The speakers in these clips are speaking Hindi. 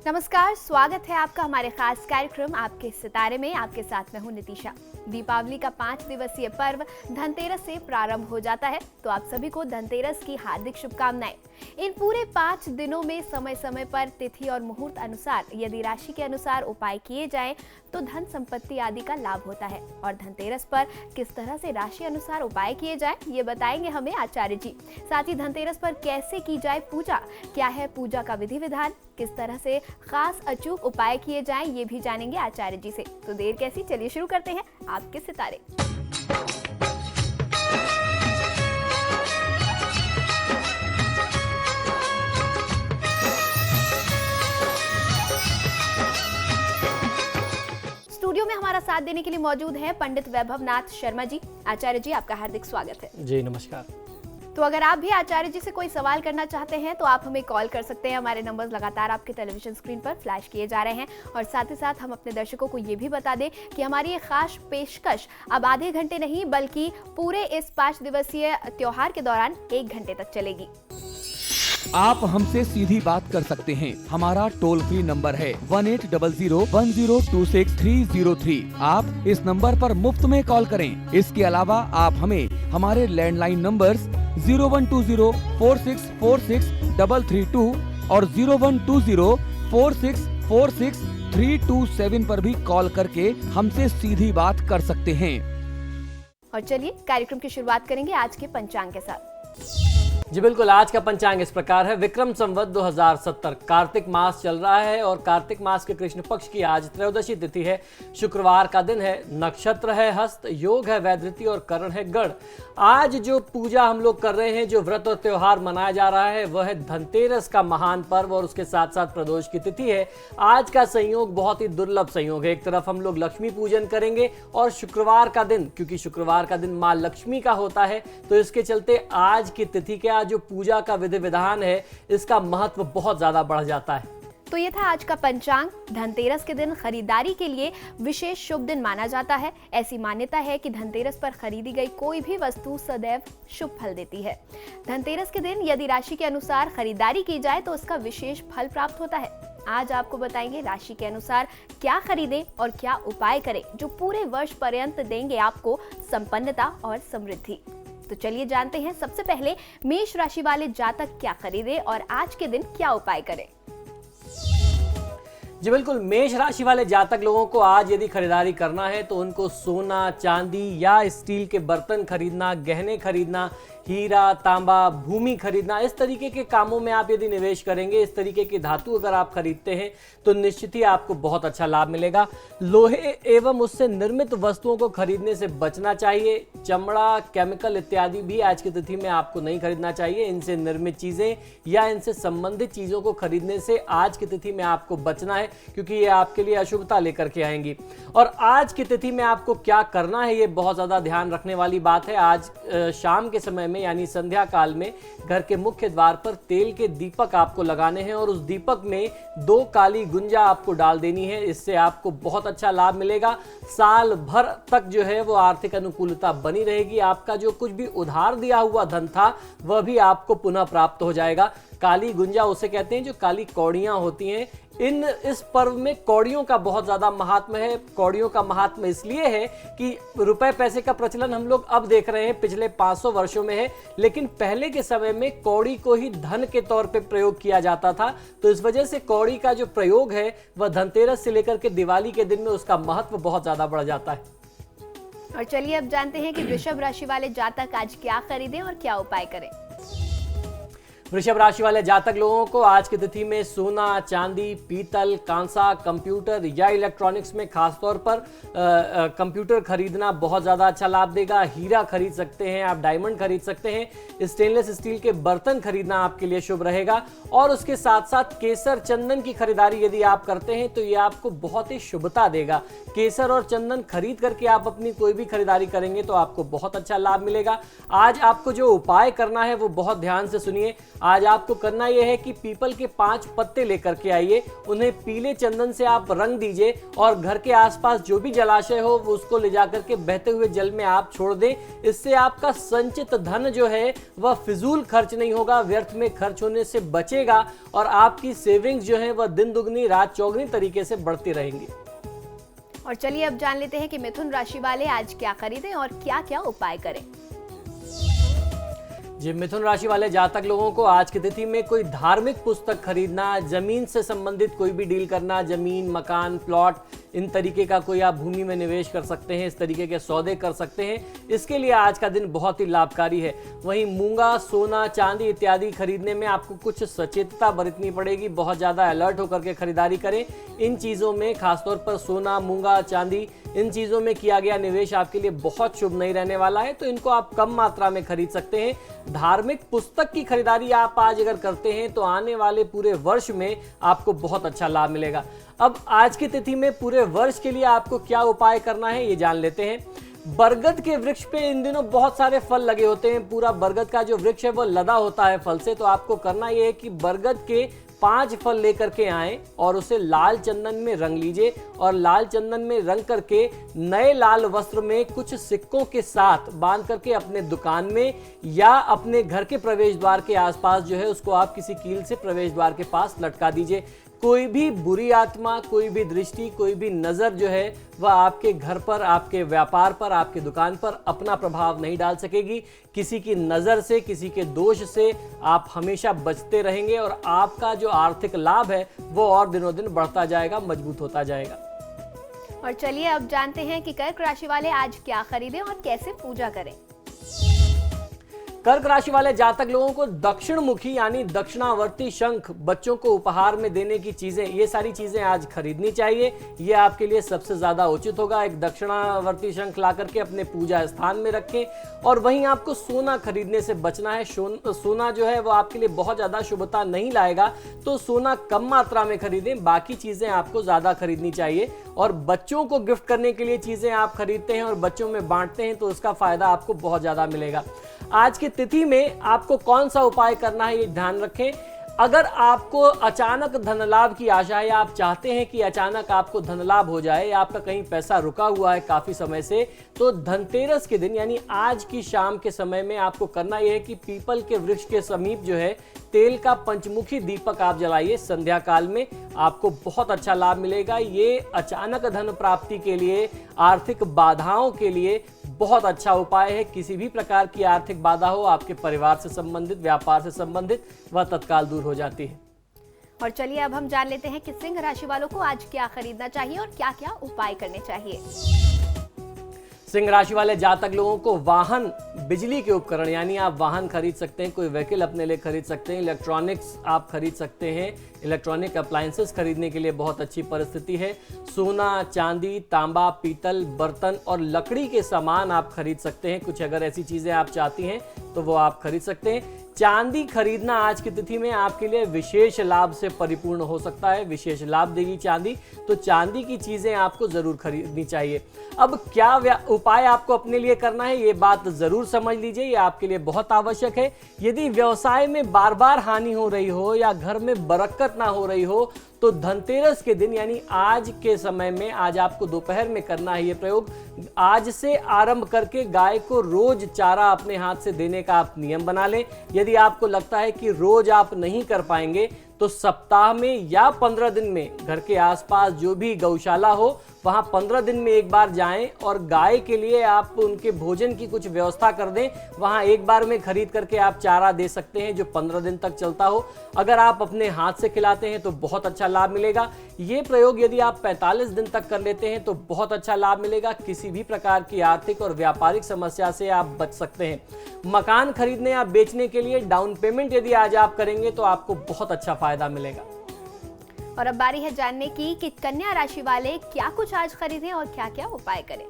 नमस्कार, स्वागत है आपका हमारे खास कार्यक्रम आपके सितारे में। आपके साथ मैं हूं नितिशा। दीपावली का 5 दिवसीय पर्व धनतेरस से प्रारंभ हो जाता है, तो आप सभी को धनतेरस की हार्दिक शुभकामनाएं। इन पूरे 5 दिनों में समय समय पर तिथि और मुहूर्त अनुसार यदि राशि के अनुसार उपाय किए जाएं तो धन संपत्ति आदि का लाभ होता है। और धनतेरस पर किस तरह से राशि अनुसार उपाय किए जाएं ये बताएंगे हमें आचार्य जी। साथ ही धनतेरस पर कैसे की जाए पूजा, क्या है पूजा का विधि विधान, किस तरह से खास अचूक उपाय किए जाएं ये भी जानेंगे आचार्य जी से। तो देर कैसी, चलिए शुरू करते हैं आपके सितारे। स्टूडियो में हमारा साथ देने के लिए मौजूद हैं पंडित वैभव नाथ शर्मा जी। आचार्य जी, आपका हार्दिक स्वागत है। जी नमस्कार। तो अगर आप भी आचार्य जी से कोई सवाल करना चाहते हैं तो आप हमें कॉल कर सकते हैं। हमारे नंबर्स लगातार आपके टेलीविजन स्क्रीन पर फ्लैश किए जा रहे हैं। और साथ ही साथ हम अपने दर्शकों को ये भी बता दें कि हमारी ये खास पेशकश अब आधे घंटे नहीं बल्कि पूरे इस 5 दिवसीय त्योहार के दौरान 1 घंटे तक चलेगी। आप हमसे सीधी बात कर सकते हैं। हमारा टोल फ्री नंबर है 180010263003। आप इस नंबर पर मुफ्त में कॉल करें। इसके अलावा आप हमें हमारे लैंडलाइन नंबर्स 012046463332 और 012046463327 पर भी कॉल करके हमसे सीधी बात कर सकते हैं। और चलिए कार्यक्रम की शुरुआत करेंगे आज के पंचांग के साथ। जी बिल्कुल, आज का पंचांग इस प्रकार है। विक्रम संवत 2070 कार्तिक मास चल रहा है और कार्तिक मास के कृष्ण पक्ष की आज त्रयोदशी तिथि है। शुक्रवार का दिन है, नक्षत्र है हस्त, योग है वैधृति और करण है गण। आज जो पूजा हम लोग कर रहे हैं, जो व्रत और त्योहार मनाया जा रहा है वह है धनतेरस का महान पर्व और उसके साथ साथ प्रदोष की तिथि है। आज का संयोग बहुत ही दुर्लभ संयोग है। एक तरफ हम लोग लक्ष्मी पूजन करेंगे और शुक्रवार का दिन, क्योंकि शुक्रवार का दिन माँ लक्ष्मी का होता है, तो इसके चलते आज की तिथि के जो पूजा का विधि विधान है इसका महत्व बहुत ज्यादा बढ़ जाता है। तो ये था आज का पंचांग। धनतेरस के दिन खरीदारी के लिए विशेष शुभ दिन माना जाता है। ऐसी मान्यता है कि धनतेरस पर खरीदी गई कोई भी वस्तु सदैव शुभ फल देती है। धनतेरस के दिन यदि राशि के अनुसार खरीदारी की जाए तो उसका विशेष फल प्राप्त होता है। आज आपको बताएंगे राशि के अनुसार क्या खरीदें और क्या उपाय करें जो पूरे वर्ष पर्यंत देंगे आपको संपन्नता और समृद्धि। तो चलिए जानते हैं सबसे पहले मेष राशि वाले जातक क्या खरीदें और आज के दिन क्या उपाय करें। जी बिल्कुल, मेष राशि वाले जातक लोगों को आज यदि खरीदारी करना है तो उनको सोना, चांदी या स्टील के बर्तन खरीदना, गहने खरीदना, हीरा, तांबा, भूमि खरीदना, इस तरीके के कामों में आप यदि निवेश करेंगे, इस तरीके की धातु अगर आप खरीदते हैं तो निश्चित ही आपको बहुत अच्छा लाभ मिलेगा। लोहे एवं उससे निर्मित वस्तुओं को खरीदने से बचना चाहिए। चमड़ा, केमिकल इत्यादि भी आज की तिथि में आपको नहीं खरीदना चाहिए। इनसे निर्मित चीजें या इनसे संबंधित चीजों को खरीदने से आज की तिथि में आपको बचना है, क्योंकि ये आपके लिए अशुभता लेकर के आएंगी। और आज की तिथि में आपको क्या करना है ये बहुत ज्यादा ध्यान रखने वाली बात है। आज शाम के समय में यानी संध्या काल में घर के मुख्य द्वार पर तेल के दीपक आपको लगाने हैं और उस दीपक में 2 काली गुंजा आपको डाल देनी है। इससे आपको बहुत अच्छा लाभ मिलेगा। साल भर तक जो है वो आर्थिक अनुकूलता बनी रहेगी। आपका जो कुछ भी उधार दिया हुआ धन था वह भी आपको पुनः प्राप्त हो जाएगा। काली गुंजा उसे कहते हैं जो काली कौड़ियां होती हैं। इस पर्व में कौड़ियों का बहुत ज्यादा महात्म्य है। कौड़ियों का महात्म्य इसलिए है कि रुपए पैसे का प्रचलन हम लोग अब देख रहे हैं पिछले 500 वर्षों में है, लेकिन पहले के समय में कौड़ी को ही धन के तौर पे प्रयोग किया जाता था। तो इस वजह से कौड़ी का जो प्रयोग है वह धनतेरस से लेकर के दिवाली के दिन में उसका महत्व बहुत ज्यादा बढ़ जाता है। और चलिए अब जानते हैं कि वृषभ राशि वाले जातक आज क्या खरीदें और क्या उपाय करें। वृषभ राशि वाले जातक लोगों को आज की तिथि में सोना, चांदी, पीतल, कांसा, कंप्यूटर या इलेक्ट्रॉनिक्स में खासतौर पर कंप्यूटर खरीदना बहुत ज़्यादा अच्छा लाभ देगा। हीरा खरीद सकते हैं आप, डायमंड खरीद सकते हैं, स्टेनलेस स्टील के बर्तन खरीदना आपके लिए शुभ रहेगा। और उसके साथ साथ केसर, चंदन की खरीदारी यदि आप करते हैं तो ये आपको बहुत ही शुभता देगा। केसर और चंदन खरीद करके आप अपनी कोई भी खरीदारी करेंगे तो आपको बहुत अच्छा लाभ मिलेगा। आज आपको जो उपाय करना है वो बहुत ध्यान से सुनिए। आज आपको करना यह है कि पीपल के 5 पत्ते लेकर के आइए, उन्हें पीले चंदन से आप रंग दीजिए और घर के आसपास जो भी जलाशय हो वो उसको ले जाकर के बहते हुए जल में आप छोड़ दें। इससे आपका संचित धन जो है वह फिजूल खर्च नहीं होगा, व्यर्थ में खर्च होने से बचेगा और आपकी सेविंग्स जो है वह दिन दुगनी रात चौगुनी तरीके से बढ़ती रहेंगी। और चलिए अब जान लेते हैं कि मिथुन राशि वाले आज क्या खरीदें और क्या क्या उपाय करें। जी, मिथुन राशि वाले जातक लोगों को आज की तिथि में कोई धार्मिक पुस्तक खरीदना, जमीन से संबंधित कोई भी डील करना, जमीन, मकान, प्लॉट, इन तरीके का कोई आप भूमि में निवेश कर सकते हैं, इस तरीके के सौदे कर सकते हैं। इसके लिए आज का दिन बहुत ही लाभकारी है। वहीं मूंगा, सोना, चांदी इत्यादि खरीदने में आपको कुछ सचेतता बरतनी पड़ेगी, बहुत ज़्यादा अलर्ट होकर के खरीदारी करें। इन चीज़ों में खासतौर पर सोना, मूंगा, चांदी, इन चीज़ों में किया गया निवेश आपके लिए बहुत शुभ नहीं रहने वाला है, तो इनको आप कम मात्रा में खरीद सकते हैं। धार्मिक पुस्तक की खरीदारी आप आज अगर करते हैं तो आने वाले पूरे वर्ष में आपको बहुत अच्छा लाभ मिलेगा। अब आज की तिथि में पूरे वर्ष के लिए आपको क्या उपाय करना है ये जान लेते हैं। बरगद के वृक्ष पे इन दिनों बहुत सारे फल लगे होते हैं, पूरा बरगद का जो वृक्ष है वो लदा होता है फल से। तो आपको करना ये है कि बरगद के 5 फल लेकर के आएं और उसे लाल चंदन में रंग लीजिए और लाल चंदन में रंग करके नए लाल वस्त्र में कुछ सिक्कों के साथ बांध करके अपने दुकान में या अपने घर के प्रवेश द्वार के आसपास जो है उसको आप किसी कील से प्रवेश द्वार के पास लटका दीजिए। कोई भी बुरी आत्मा, कोई भी दृष्टि, कोई भी नजर जो है वह आपके घर पर, आपके व्यापार पर, आपके दुकान पर अपना प्रभाव नहीं डाल सकेगी। किसी की नजर से, किसी के दोष से आप हमेशा बचते रहेंगे और आपका जो आर्थिक लाभ है वो और दिनों दिन बढ़ता जाएगा, मजबूत होता जाएगा। और चलिए अब जानते हैं कि कर्क राशि वाले आज क्या खरीदें और कैसे पूजा करें। कर्क राशि वाले जातक लोगों को दक्षिण मुखी यानी दक्षिणावर्ती शंख, बच्चों को उपहार में देने की चीजें, ये सारी चीजें आज खरीदनी चाहिए। ये आपके लिए सबसे ज्यादा उचित होगा। एक दक्षिणावर्ती शंख ला करके अपने पूजा स्थान में रखें। और वहीं आपको सोना खरीदने से बचना है। सोना जो है वो आपके लिए बहुत ज्यादा शुभता नहीं लाएगा, तो सोना कम मात्रा में खरीदें, बाकी चीजें आपको ज्यादा खरीदनी चाहिए। और बच्चों को गिफ्ट करने के लिए चीजें आप खरीदते हैं और बच्चों में बांटते हैं तो उसका फायदा आपको बहुत ज्यादा मिलेगा। आज की तिथि में आपको कौन सा उपाय करना है ये ध्यान रखें। अगर आपको अचानक धन लाभ की आशा है या आप चाहते हैं कि अचानक आपको धन लाभ हो जाए या आपका कहीं पैसा रुका हुआ है काफी समय से, तो धनतेरस के दिन यानी आज की शाम के समय में आपको करना यह है कि पीपल के वृक्ष के समीप जो है तेल का पंचमुखी दीपक आप जलाइए। संध्या काल में आपको बहुत अच्छा लाभ मिलेगा। ये अचानक धन प्राप्ति के लिए, आर्थिक बाधाओं के लिए बहुत अच्छा उपाय है। किसी भी प्रकार की आर्थिक बाधा हो, आपके परिवार से संबंधित, व्यापार से संबंधित, वह तत्काल दूर हो जाती है। और चलिए अब हम जान लेते हैं कि सिंह राशि वालों को आज क्या खरीदना चाहिए और क्या क्या उपाय करने चाहिए। सिंह राशि वाले जातक लोगों को वाहन, बिजली के उपकरण यानी आप वाहन खरीद सकते हैं, कोई व्हीकल अपने लिए खरीद सकते हैं, इलेक्ट्रॉनिक्स आप खरीद सकते हैं। इलेक्ट्रॉनिक अप्लायंसेस खरीदने के लिए बहुत अच्छी परिस्थिति है। सोना, चांदी, तांबा, पीतल, बर्तन और लकड़ी के सामान आप खरीद सकते हैं। कुछ अगर ऐसी चीजें आप चाहती हैं तो वो आप खरीद सकते हैं। चांदी खरीदना आज की तिथि में आपके लिए विशेष लाभ से परिपूर्ण हो सकता है, विशेष लाभ देगी चांदी, तो चांदी की चीजें आपको जरूर खरीदनी चाहिए। अब क्या उपाय आपको अपने लिए करना है ये बात जरूर समझ लीजिए, ये आपके लिए बहुत आवश्यक है। यदि व्यवसाय में बार बार हानि हो रही हो या घर में बरकत ना हो रही हो तो धनतेरस के दिन यानी आज के समय में, आज आपको दोपहर में करना है ये प्रयोग। आज से आरंभ करके गाय को रोज चारा अपने हाथ से देने का आप नियम बना लें। यदि आपको लगता है कि रोज आप नहीं कर पाएंगे तो सप्ताह में या 15 दिन में घर के आसपास जो भी गौशाला हो वहां 15 दिन में एक बार जाएं और गाय के लिए आप उनके भोजन की कुछ व्यवस्था कर दें। वहां एक बार में खरीद करके आप चारा दे सकते हैं जो 15 दिन तक चलता हो। अगर आप अपने हाथ से खिलाते हैं तो बहुत अच्छा लाभ मिलेगा। ये प्रयोग यदि आप 45 दिन तक कर लेते हैं तो बहुत अच्छा लाभ मिलेगा। किसी भी प्रकार की आर्थिक और व्यापारिक समस्या से आप बच सकते हैं। मकान खरीदने या बेचने के लिए डाउन पेमेंट यदि आज आप करेंगे तो आपको बहुत अच्छा फायदा मिलेगा। और अब बारी है जानने की कि कन्या राशि वाले क्या कुछ आज खरीदें और क्या क्या उपाय करें।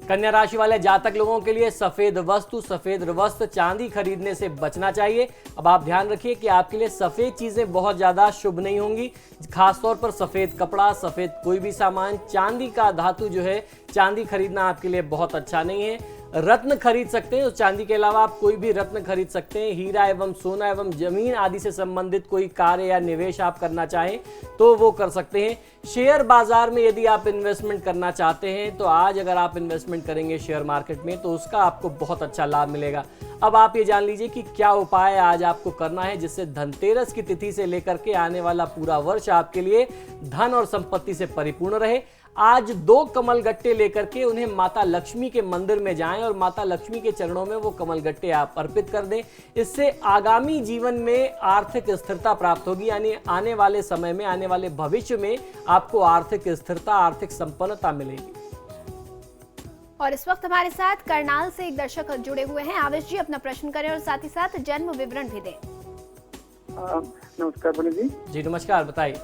कन्या राशि वाले जातक लोगों के लिए सफेद वस्तु, सफेद वस्त्र, चांदी खरीदने से बचना चाहिए। अब आप ध्यान रखिए कि आपके लिए सफेद चीजें बहुत ज्यादा शुभ नहीं होंगी, खासतौर पर सफेद कपड़ा, सफेद कोई भी सामान, चांदी का धातु जो है, चांदी खरीदना आपके लिए बहुत अच्छा नहीं है। रत्न खरीद सकते हैं। उस चांदी के अलावा आप कोई भी रत्न खरीद सकते हैं। हीरा एवं सोना एवं जमीन आदि से संबंधित कोई कार्य या निवेश आप करना चाहें तो वो कर सकते हैं। शेयर बाजार में यदि आप इन्वेस्टमेंट करना चाहते हैं तो आज अगर आप इन्वेस्टमेंट करेंगे शेयर मार्केट में तो उसका आपको बहुत अच्छा लाभ मिलेगा। अब आप ये जान लीजिए कि क्या उपाय आज आपको करना है जिससे धनतेरस की तिथि से लेकर के आने वाला पूरा वर्ष आपके लिए धन और संपत्ति से परिपूर्ण रहे। आज 2 कमल गट्टे लेकर के उन्हें माता लक्ष्मी के मंदिर में जाएं और माता लक्ष्मी के चरणों में वो कमल गट्टे आप अर्पित कर दें। इससे आगामी जीवन में आर्थिक स्थिरता प्राप्त होगी, यानी आने वाले समय में, आने वाले भविष्य में आपको आर्थिक स्थिरता, आर्थिक संपन्नता मिलेगी। और इस वक्त हमारे साथ करनाल से एक दर्शक जुड़े हुए हैं। आवेश जी, अपना प्रश्न करें और साथ ही साथ जन्म विवरण भी दें। नमस्कार पंडित जी। जी नमस्कार, बताइए।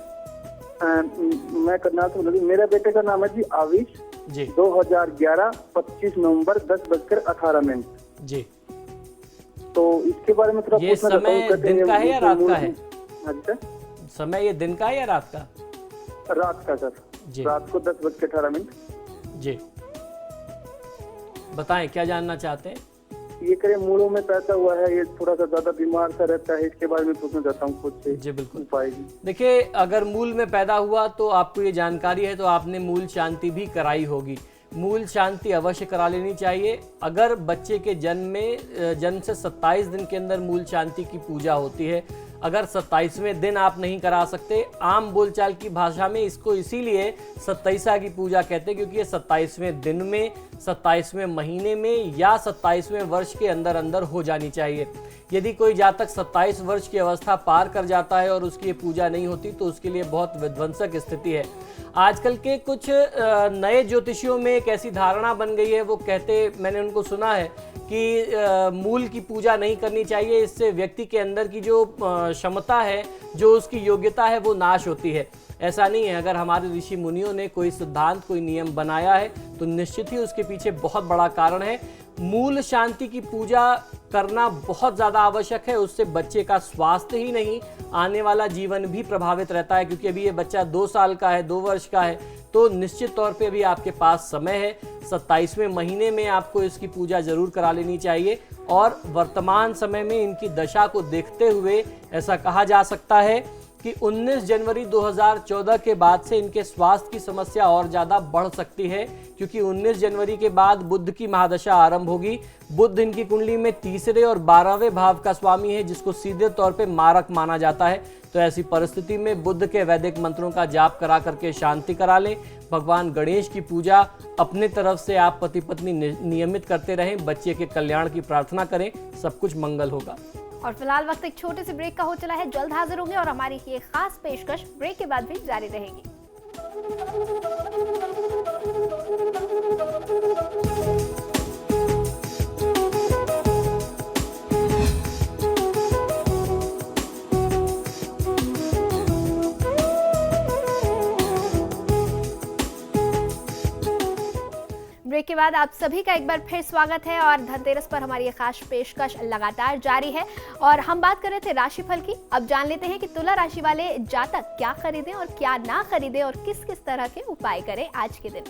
मैं करनाल से बोल रही हूँ। मेरा बेटे का नाम है जी आविश जी। 2011 25 नवंबर 10:18 जी। तो इसके बारे में थोड़ा ये पूछना चाहता हूँ। समय दिन का है या रात का है? हाँ जी सर। समय ये दिन का है या रात का? रात का सर जी। रात को 10:18 जी, बताएं क्या जानना चाहते हैं। ये करे मूलों में पैसा हुआ है, ये थोड़ा सा ज्यादा बीमार सा रहता है, इसके बारे में पूछना चाहता हूँ खुद से। जी बिल्कुल। उपाय जी। देखिए, अगर मूल में पैदा हुआ तो आपको ये जानकारी है तो आपने मूल शांति भी कराई होगी। मूल शांति अवश्य करा लेनी चाहिए। अगर बच्चे के जन्म से 27 दिन के अंदर मूल शांति की पूजा होती है, अगर 27वें दिन आप नहीं करा सकते, आम बोलचाल की भाषा में इसको इसीलिए 27 की पूजा कहते हैं क्योंकि ये 27वें दिन में, 27वें महीने में या 27वें वर्ष के अंदर अंदर हो जानी चाहिए। यदि कोई जातक 27 वर्ष की अवस्था पार कर जाता है और उसकी ये पूजा नहीं होती तो उसके लिए बहुत विध्वंसक स्थिति है। आजकल के कुछ नए ज्योतिषियों में एक ऐसी धारणा बन गई है, वो कहते, मैंने उनको सुना है कि मूल की पूजा नहीं करनी चाहिए, इससे व्यक्ति के अंदर की जो क्षमता है, जो उसकी योग्यता है, वो नाश होती है। ऐसा नहीं है। अगर हमारे ऋषि मुनियों ने कोई सिद्धांत, कोई नियम बनाया है तो निश्चित ही उसके पीछे बहुत बड़ा कारण है। मूल शांति की पूजा करना बहुत ज़्यादा आवश्यक है। उससे बच्चे का स्वास्थ्य ही नहीं, आने वाला जीवन भी प्रभावित रहता है क्योंकि अभी ये बच्चा 2 साल का है, 2 वर्ष का है, तो निश्चित तौर पे अभी आपके पास समय है। 27वें महीने में आपको इसकी पूजा जरूर करा लेनी चाहिए। और वर्तमान समय में इनकी दशा को देखते हुए ऐसा कहा जा सकता है कि 19 जनवरी 2014 के बाद से इनके स्वास्थ्य की समस्या और ज़्यादा बढ़ सकती है क्योंकि 19 जनवरी के बाद बुध की महादशा आरंभ होगी। बुध इनकी कुंडली में 3रे और 12वें भाव का स्वामी है, जिसको सीधे तौर पे मारक माना जाता है। तो ऐसी परिस्थिति में बुध के वैदिक मंत्रों का जाप करा करके शांति करा लें। भगवान गणेश की पूजा अपने तरफ से आप पति पत्नी नियमित करते रहें, बच्चे के कल्याण की प्रार्थना करें, सब कुछ मंगल होगा। और फिलहाल वक्त एक छोटे से ब्रेक का हो चला है, जल्द हाजिर होंगे और हमारी ये खास पेशकश ब्रेक के बाद भी जारी रहेगी। ब्रेक के बाद आप सभी का एक बार फिर स्वागत है और धनतेरस पर हमारी ये खास पेशकश लगातार जारी है और हम बात कर रहे थे राशिफल की। अब जान लेते हैं कि तुला राशि वाले जातक क्या खरीदें और क्या ना खरीदें और किस किस तरह के उपाय करें आज के दिन।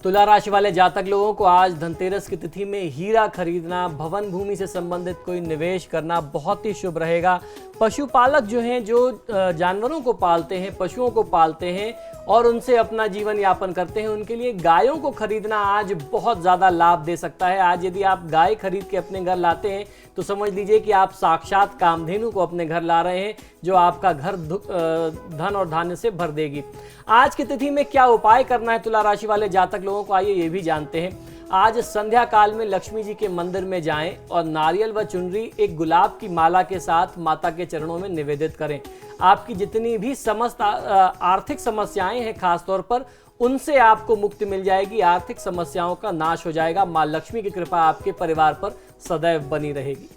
तुला राशि वाले जातक लोगों को आज धनतेरस की तिथि में हीरा खरीदना, भवन भूमि से संबंधित कोई निवेश करना बहुत ही शुभ रहेगा। पशुपालक जो हैं, जो जानवरों को पालते हैं, पशुओं को पालते हैं और उनसे अपना जीवन यापन करते हैं, उनके लिए गायों को खरीदना आज बहुत ज़्यादा लाभ दे सकता है। आज यदि आप गाय खरीद के अपने घर लाते हैं तो समझ लीजिए कि आप साक्षात कामधेनु को अपने घर ला रहे हैं, जो आपका घर धन और धान्य से भर देगी। आज की तिथि में क्या उपाय करना है तुला राशि वाले जातक लोगों को, आइए ये भी जानते हैं। आज संध्या काल में लक्ष्मी जी के मंदिर में जाएं और नारियल व चुनरी एक गुलाब की माला के साथ माता के चरणों में निवेदित करें। आपकी जितनी भी समस्त आर्थिक समस्याएं हैं, खास तौर पर उनसे आपको मुक्ति मिल जाएगी। आर्थिक समस्याओं का नाश हो जाएगा। माँ लक्ष्मी की कृपा आपके परिवार पर सदैव बनी रहेगी।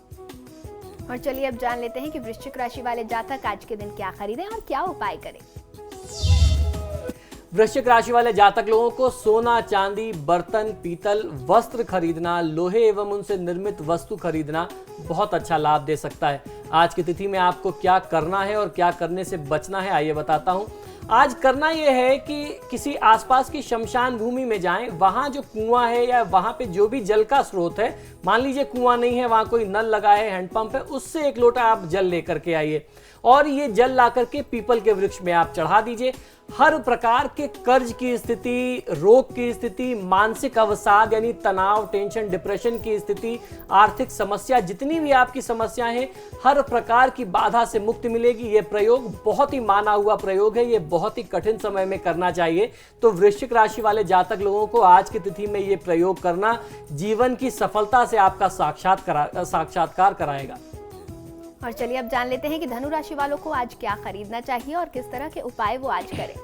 और चलिए अब जान लेते हैं कि वृश्चिक राशि वाले जातक आज के दिन क्या खरीदें और क्या उपाय करें। वृश्चिक राशि वाले जातक लोगों को सोना, चांदी, बर्तन, पीतल, वस्त्र खरीदना, लोहे एवं उनसे निर्मित वस्तु खरीदना बहुत अच्छा लाभ दे सकता है। आज की तिथि में आपको क्या करना है और क्या करने से बचना है, आइए बताता हूं। आज करना यह है कि किसी आसपास की शमशान भूमि में जाएं, वहां जो कुआं है या वहां पे जो भी जल का स्रोत है, मान लीजिए कुआं नहीं है, वहां कोई नल लगा है, हैंडपंप है, उससे एक लोटा आप जल लेकर के आइए और ये जल ला करके पीपल के वृक्ष में आप चढ़ा दीजिए। हर प्रकार के कर्ज की स्थिति, रोग की स्थिति, मानसिक अवसाद यानी तनाव, टेंशन, डिप्रेशन की स्थिति, आर्थिक समस्या, जितनी भी आपकी समस्याएं हैं, हर प्रकार की बाधा से मुक्ति मिलेगी। ये प्रयोग बहुत ही माना हुआ प्रयोग है, ये बहुत ही कठिन समय में करना चाहिए। तो वृश्चिक राशि वाले जातक लोगों को आज की तिथि में ये प्रयोग करना जीवन की सफलता से आपका साक्षात्कार कराएगा। और चलिए अब जान लेते हैं कि धनु राशि वालों को आज क्या खरीदना चाहिए और किस तरह के उपाय वो आज करें।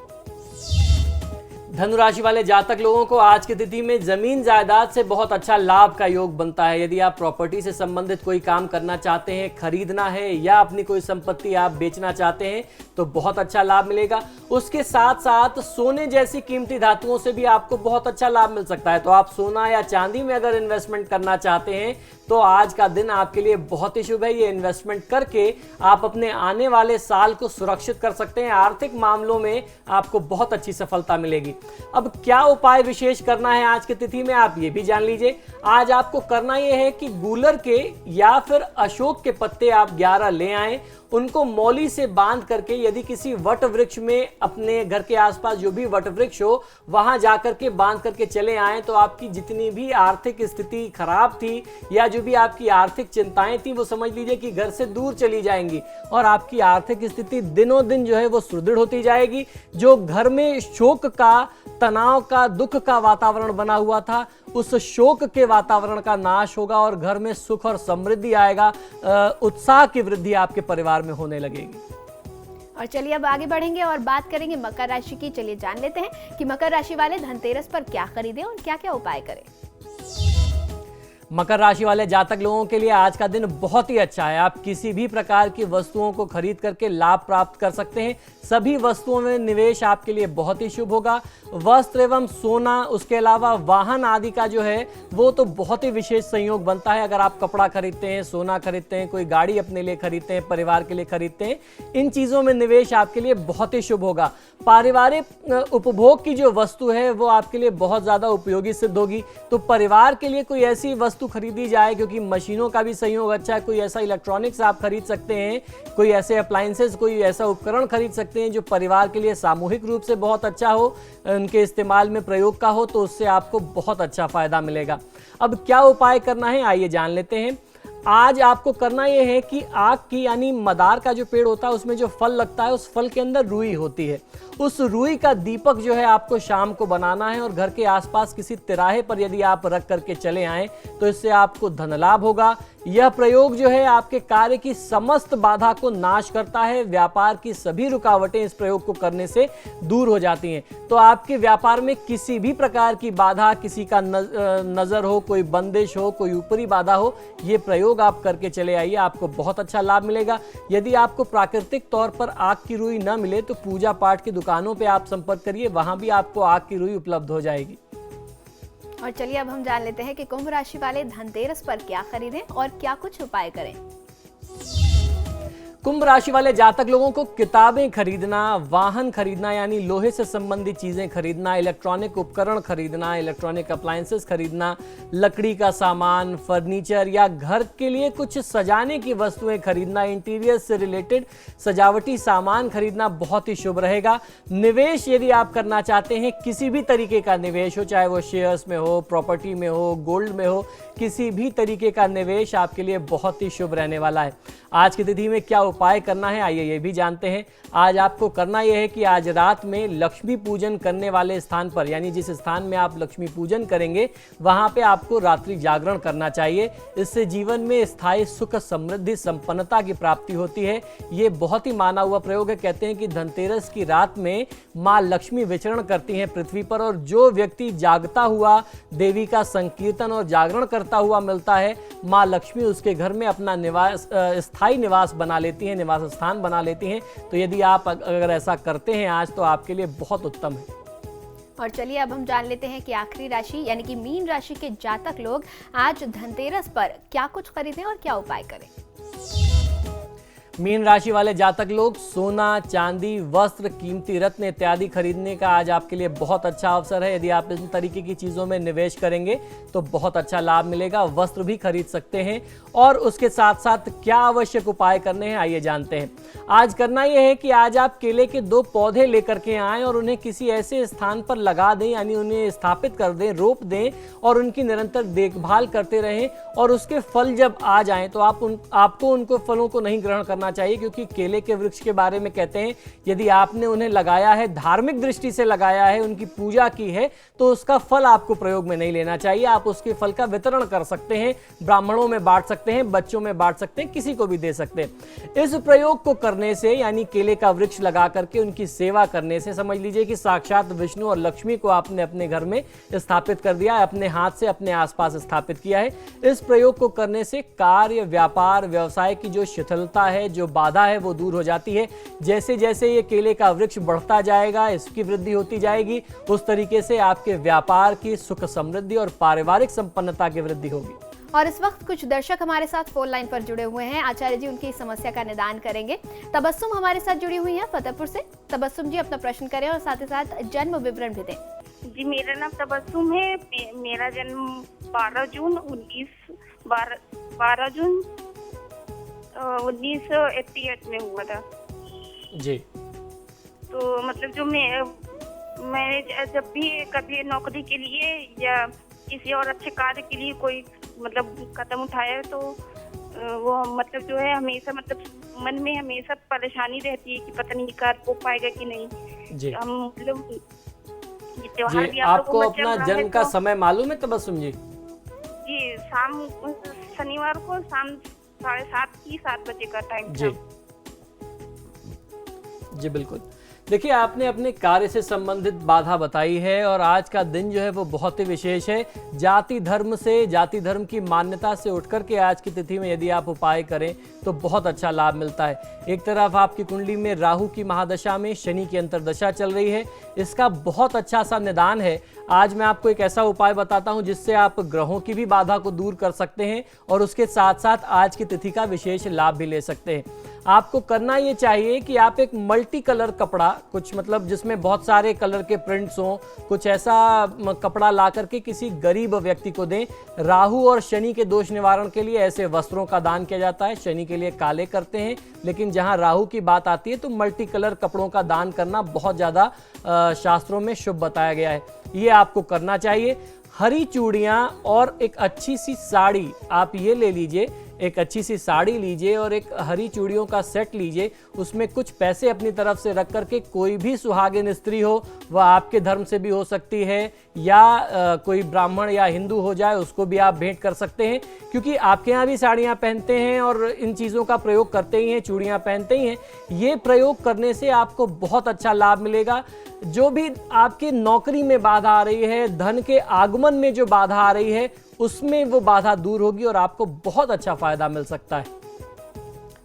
धनु राशि वाले जातक लोगों को आज की तिथि में जमीन जायदाद से बहुत अच्छा लाभ का योग बनता है। यदि आप प्रॉपर्टी से संबंधित कोई काम करना चाहते हैं, खरीदना है या अपनी कोई संपत्ति आप बेचना चाहते हैं तो बहुत अच्छा लाभ मिलेगा। उसके साथ साथ सोने जैसी कीमती धातुओं से भी आपको बहुत अच्छा लाभ मिल सकता है। तो आप सोना या चांदी में अगर इन्वेस्टमेंट करना चाहते हैं तो आज का दिन आपके लिए बहुत ही शुभ है। ये इन्वेस्टमेंट करके आप अपने आने वाले साल को सुरक्षित कर सकते हैं। आर्थिक मामलों में आपको बहुत अच्छी सफलता मिलेगी। अब क्या उपाय विशेष करना है आज की तिथि में, आप ये भी जान लीजिए। आज आपको करना यह है कि गूलर के या फिर अशोक के पत्ते आप 11 ले आएं, उनको मौली से बांध करके यदि किसी वट वृक्ष में अपने घर के आसपास जो भी वट वृक्ष हो वहां जाकर के बांध करके चले आएं, तो आपकी जितनी भी आर्थिक स्थिति खराब थी या जो भी आपकी आर्थिक चिंताएं थी वो समझ लीजिए कि घर से दूर चली जाएंगी और आपकी आर्थिक स्थिति दिनों दिन जो है वो सुदृढ़ होती जाएगी। जो घर में शोक का, तनाव का, दुख का वातावरण बना हुआ था, उस शोक के वातावरण का नाश होगा और घर में सुख और समृद्धि आएगा। उत्साह की वृद्धि आपके परिवार में होने लगेगी। और चलिए अब आगे बढ़ेंगे और बात करेंगे मकर राशि की। चलिए जान लेते हैं कि मकर राशि वाले धनतेरस पर क्या खरीदें और क्या क्या उपाय करें। मकर राशि वाले जातक लोगों के लिए आज का दिन बहुत ही अच्छा है। आप किसी भी प्रकार की वस्तुओं को खरीद करके लाभ प्राप्त कर सकते हैं। सभी वस्तुओं में निवेश आपके लिए बहुत ही शुभ होगा। वस्त्र एवं सोना, उसके अलावा वाहन आदि का जो है वो तो बहुत ही विशेष संयोग बनता है। अगर आप कपड़ा खरीदते हैं, सोना खरीदते हैं, कोई गाड़ी अपने लिए खरीदते हैं, परिवार के लिए खरीदते हैं, इन चीज़ों में निवेश आपके लिए बहुत ही शुभ होगा। पारिवारिक उपभोग की जो वस्तु है वो आपके लिए बहुत ज़्यादा उपयोगी सिद्ध होगी। तो परिवार के लिए कोई ऐसी वस्तु खरीदी जाए, क्योंकि मशीनों का भी संयोग अच्छा है। कोई ऐसा इलेक्ट्रॉनिक्स आप खरीद सकते हैं, कोई ऐसे अप्लायंसेस, कोई ऐसा उपकरण खरीद सकते हैं जो परिवार के लिए सामूहिक रूप से बहुत अच्छा हो, उनके इस्तेमाल में प्रयोग का हो, तो उससे आपको बहुत अच्छा फायदा मिलेगा। अब क्या उपाय करना है आइए जान लेते हैं। आज आपको करना यह है कि आग की यानी मदार का जो पेड़ होता है उसमें जो फल लगता है उस फल के अंदर रुई होती है, उस रुई का दीपक जो है आपको शाम को बनाना है और घर के आसपास किसी तिराहे पर यदि आप रख करके चले आएं तो इससे आपको धन लाभ होगा। यह प्रयोग जो है आपके कार्य की समस्त बाधा को नाश करता है। व्यापार की सभी रुकावटें इस प्रयोग को करने से दूर हो जाती हैं। तो आपके व्यापार में किसी भी प्रकार की बाधा, किसी का नजर हो, कोई बंदिश हो, कोई ऊपरी बाधा हो, ये प्रयोग आप करके चले आइए, आपको बहुत अच्छा लाभ मिलेगा। यदि आपको प्राकृतिक तौर पर आग की रुई न मिले तो पूजा पाठ की दुकानों पे आप संपर्क करिए, वहां भी आपको आग की रुई उपलब्ध हो जाएगी। और चलिए अब हम जान लेते हैं कि कुंभ राशि वाले धनतेरस पर क्या खरीदें और क्या कुछ उपाय करें। कुंभ राशि वाले जातक लोगों को किताबें खरीदना, वाहन खरीदना यानी लोहे से संबंधित चीजें खरीदना, इलेक्ट्रॉनिक उपकरण खरीदना, इलेक्ट्रॉनिक अप्लायंसेस खरीदना, लकड़ी का सामान, फर्नीचर या घर के लिए कुछ सजाने की वस्तुएं खरीदना, इंटीरियर से रिलेटेड सजावटी सामान खरीदना बहुत ही शुभ रहेगा। निवेश यदि आप करना चाहते हैं, किसी भी तरीके का निवेश हो, चाहे वो शेयर्स में हो, प्रॉपर्टी में हो, गोल्ड में हो, किसी भी तरीके का निवेश आपके लिए बहुत ही शुभ रहने वाला है। आज की तिथि में क्या उपाय करना है आइए ये भी जानते हैं। आज आपको करना यह है कि आज रात में लक्ष्मी पूजन करने वाले स्थान पर, यानी जिस स्थान में आप लक्ष्मी पूजन करेंगे वहां पे आपको रात्रि जागरण करना चाहिए। इससे जीवन में स्थायी सुख, समृद्धि, संपन्नता की प्राप्ति होती है। ये बहुत ही माना हुआ प्रयोग है। कहते हैं कि धनतेरस की रात में माँ लक्ष्मी विचरण करती हैं पृथ्वी पर, और जो व्यक्ति जागता हुआ देवी का संकीर्तन और जागरण करता हुआ मिलता है, माँ लक्ष्मी उसके घर में अपना निवास, स्थायी निवास बना लेती हैं, निवास स्थान बना लेती हैं। तो यदि आप अगर ऐसा करते हैं आज, तो आपके लिए बहुत उत्तम है। और चलिए अब हम जान लेते हैं कि आखिरी राशि यानी कि मीन राशि के जातक लोग आज धनतेरस पर क्या कुछ खरीदें और क्या उपाय करें। मीन राशि वाले जातक लोग सोना, चांदी, वस्त्र, कीमती रत्न इत्यादि खरीदने का आज आपके लिए बहुत अच्छा अवसर है। यदि आप इन तरीके की चीज़ों में निवेश करेंगे तो बहुत अच्छा लाभ मिलेगा। वस्त्र भी खरीद सकते हैं। और उसके साथ साथ क्या आवश्यक उपाय करने हैं, आइए जानते हैं। आज करना यह है कि आज आप केले के 2 पौधे लेकर के आएँ और उन्हें किसी ऐसे स्थान पर लगा दें, यानी उन्हें स्थापित कर दें, रोप दें और उनकी निरंतर देखभाल करते रहें। और उसके फल जब आ जाएं तो आपको उनको फलों को नहीं ग्रहण करना चाहिए, क्योंकि केले के वृक्ष के बारे में कहते हैं यदि आपने उन्हें लगाया है, धार्मिक दृष्टि से लगाया है, उनकी पूजा की है, तो उसका फल आपको प्रयोग में नहीं लेना चाहिए। आप उसके फल का वितरण कर सकते हैं, ब्राह्मणों में बांट सकते हैं, बच्चों में बांट सकते हैं, किसी को भी दे सकते हैं। इस प्रयोग को करने से, यानी केले का वृक्ष लगा करके उनकी सेवा करने से, समझ लीजिए कि साक्षात विष्णु और लक्ष्मी को आपने अपने घर में स्थापित कर दिया है, अपने हाथ से अपने आसपास स्थापित किया है। इस प्रयोग को करने से कार्य, व्यापार, व्यवसाय की जो शिथिलता है, जो बाधा है, वो दूर हो जाती है। जैसे जैसे ये केले का वृक्ष बढ़ता जाएगा, इसकी वृद्धि होती जाएगी, उस तरीके से आपके व्यापार की सुख समृद्धि और पारिवारिक संपन्नता की वृद्धि होगी। और इस वक्त कुछ दर्शक हमारे साथ फोन लाइन पर जुड़े हुए हैं। आचार्य जी उनकी समस्या का निदान करेंगे। तबस्सुम हमारे साथ जुड़ी हुई हैं फतेहपुर से। तबस्सुम जी अपना प्रश्न करें और साथ ही साथ जन्म विवरण भी दें। जी, मेरा नाम तबस्सुम है। मेरा जन्म 12 जून 1988 में हुआ था। जी। तो मतलब जो मैं जब भी कभी नौकरी के लिए या किसी और अच्छे कार्य के लिए कोई मतलब कदम उठाया तो वो मतलब जो है हमेशा मतलब मन में हमेशा परेशानी रहती है कि पता नहीं कर हो पाएगा कि नहीं। जी। हम मतलब ये त्योहार जी, भी आप आपको लोगों में अपना चल रहा है जन्म का तो- समय मालूम है तबस्सुम जी? जी, शनिवार को शाम 7:30 बजे का टाइम जी। था। जी बिल्कुल। देखिए, आपने अपने कार्य से संबंधित बाधा बताई है और आज का दिन जो है वो बहुत ही विशेष है। जाति धर्म की मान्यता से उठकर के आज की तिथि में यदि आप उपाय करें तो बहुत अच्छा लाभ मिलता है। एक तरफ आपकी कुंडली में राहु की महादशा में शनि की अंतर्दशा चल रही है, इसका बहुत अच्छा सा निदान है। आज मैं आपको एक ऐसा उपाय बताता हूं जिससे आप ग्रहों की भी बाधा को दूर कर सकते हैं और उसके साथ साथ आज की तिथि का विशेष लाभ भी ले सकते हैं। आपको करना ये चाहिए कि आप एक मल्टी कलर कपड़ा, कुछ मतलब जिसमें बहुत सारे कलर के प्रिंट्स हों, कुछ ऐसा कपड़ा ला करके किसी गरीब व्यक्ति को दें। राहु और शनि के दोष निवारण के लिए ऐसे वस्त्रों का दान किया जाता है। शनि के लिए काले करते हैं, लेकिन जहां राहु की बात आती है तो मल्टी कलर कपड़ों का दान करना बहुत ज़्यादा शास्त्रों में शुभ बताया गया है। ये आपको करना चाहिए। हरी चूड़ियाँ और एक अच्छी सी साड़ी आप ये ले लीजिए, एक अच्छी सी साड़ी लीजिए और एक हरी चूड़ियों का सेट लीजिए। उसमें कुछ पैसे अपनी तरफ से रख करके कोई भी सुहागिन स्त्री हो, वह आपके धर्म से भी हो सकती है या कोई ब्राह्मण या हिंदू हो जाए, उसको भी आप भेंट कर सकते हैं। क्योंकि आपके यहाँ भी साड़ियाँ पहनते हैं और इन चीज़ों का प्रयोग करते ही हैं, चूड़ियाँ पहनते ही हैं। ये प्रयोग करने से आपको बहुत अच्छा लाभ मिलेगा। जो भी आपकी नौकरी में बाधा आ रही है, धन के आगमन में जो बाधा आ रही है, उसमें वो बाधा दूर होगी और आपको बहुत अच्छा फायदा मिल सकता है।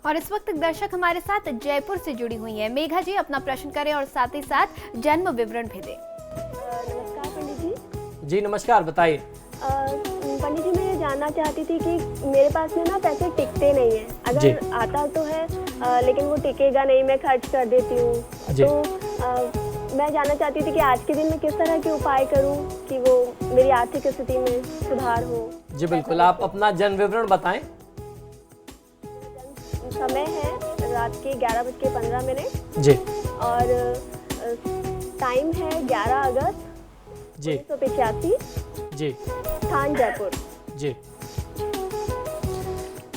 और इस वक्त दर्शक हमारे साथ जयपुर से जुड़ी हुई हैं। मेघा जी अपना प्रश्न करें और साथ ही साथ जन्म विवरण भी दें। नमस्कार पंडित जी। जी नमस्कार, बताइए। पंडित जी, मैं ये जानना चाहती थी कि मेरे पास में ना पैसे टिकते नहीं हैं। अगर आता तो है लेकिन वो टिकेगा नहीं, मैं खर्च कर देती हूँ। तो मैं जानना चाहती थी कि आज के दिन में किस तरह के उपाय करूं कि वो मेरी आर्थिक स्थिति में सुधार हो। जी बिल्कुल, आप अपना जन्म विवरण बताएं। समय है रात के 11:15 जी। और टाइम है 11 अगस्त जी 1985। जी। स्थान जयपुर। जी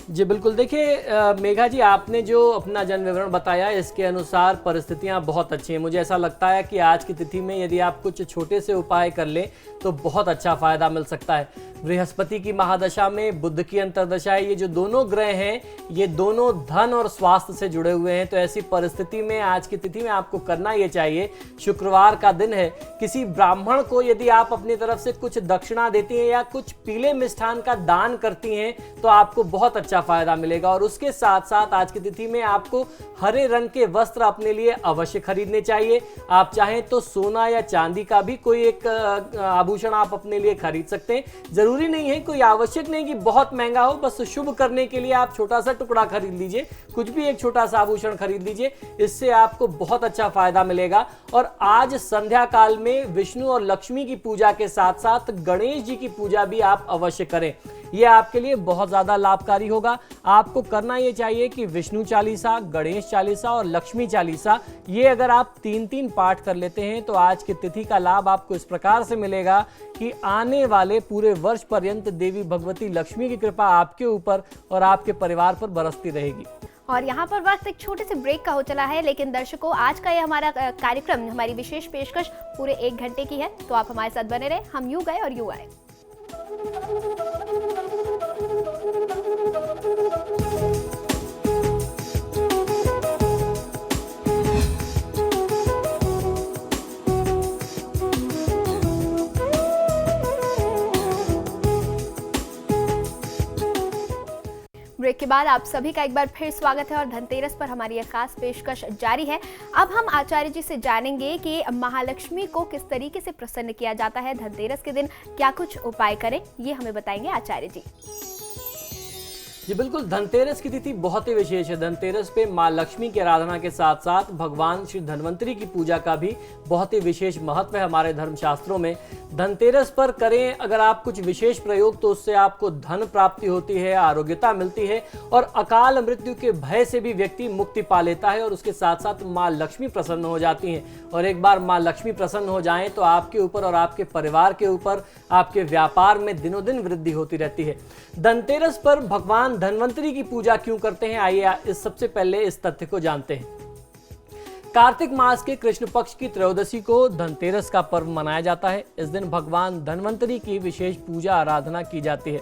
जी बिल्कुल। देखिए मेघा जी, आपने जो अपना जन्म विवरण बताया इसके अनुसार परिस्थितियां बहुत अच्छी हैं। मुझे ऐसा लगता है कि आज की तिथि में यदि आप कुछ छोटे से उपाय कर लें तो बहुत अच्छा फायदा मिल सकता है। बृहस्पति की महादशा में बुध की अंतर्दशा है। ये जो दोनों ग्रह हैं ये दोनों धन और स्वास्थ्य से जुड़े हुए हैं। तो ऐसी परिस्थिति में आज की तिथि में आपको करना ये चाहिए, शुक्रवार का दिन है, किसी ब्राह्मण को यदि आप अपनी तरफ से कुछ दक्षिणा देती हैं या कुछ पीले मिष्ठान का दान करती हैं तो आपको बहुत अच्छा फायदा मिलेगा। और उसके साथ साथ आज की तिथि में आपको हरे रंग के वस्त्र अपने लिए अवश्य खरीदने चाहिए। आप चाहें तो सोना या चांदी का भी कोई एक आभूषण आप अपने लिए खरीद सकते हैं। जरूरी नहीं है, कोई आवश्यक नहीं कि बहुत महंगा हो, बस शुभ करने के लिए आप छोटा सा टुकड़ा खरीद लीजिए, कुछ भी एक छोटा सा आभूषण खरीद लीजिए, इससे आपको बहुत अच्छा फायदा मिलेगा। और आज संध्या काल में विष्णु और लक्ष्मी की पूजा के साथ साथ गणेश जी की पूजा भी आप अवश्य करें, यह आपके लिए बहुत ज्यादा लाभकारी होगा। आपको करना यह चाहिए कि विष्णु चालीसा, गणेश चालीसा और लक्ष्मी चालीसा, ये अगर आप 3-3 पाठ कर लेते हैं तो आज की तिथि का लाभ आपको इस प्रकार से मिलेगा कि आने वाले पूरे वर्ष पर्यंत देवी भगवती लक्ष्मी की कृपा आपके ऊपर और आपके परिवार पर बरसती रहेगी। और यहाँ पर वक्त एक छोटे से ब्रेक का हो चला है, लेकिन दर्शकों आज का ये हमारा कार्यक्रम, हमारी विशेष पेशकश पूरे 1 घंटे की है, तो आप हमारे साथ बने रहे। हम यूं गए और यूं आए। ब्रेक के बाद आप सभी का एक बार फिर स्वागत है और धनतेरस पर हमारी एक खास पेशकश जारी है। अब हम आचार्य जी से जानेंगे कि महालक्ष्मी को किस तरीके से प्रसन्न किया जाता है, धनतेरस के दिन क्या कुछ उपाय करें, ये हमें बताएंगे आचार्य जी। जी बिल्कुल, धनतेरस की तिथि बहुत ही विशेष है। धनतेरस पे माँ लक्ष्मी की आराधना के साथ साथ भगवान श्री धन्वंतरी की पूजा का भी बहुत ही विशेष महत्व है हमारे धर्मशास्त्रों में। धनतेरस पर करें अगर आप कुछ विशेष प्रयोग तो उससे आपको धन प्राप्ति होती है, आरोग्यता मिलती है और अकाल मृत्यु के भय से भी व्यक्ति मुक्ति पा लेता है। और उसके साथ साथ माँ लक्ष्मी प्रसन्न हो जाती हैं। और एक बार माँ लक्ष्मी प्रसन्न हो जाएं तो आपके ऊपर और आपके परिवार के ऊपर, आपके व्यापार में दिनों दिन वृद्धि होती रहती है। धनतेरस पर भगवान धन्वंतरी की पूजा क्यों करते हैं, आइए इस सबसे पहले इस तथ्य को जानते हैं। कार्तिक मास के कृष्ण पक्ष की त्रयोदशी को धनतेरस का पर्व मनाया जाता है। इस दिन भगवान धन्वंतरी की विशेष पूजा आराधना की जाती है।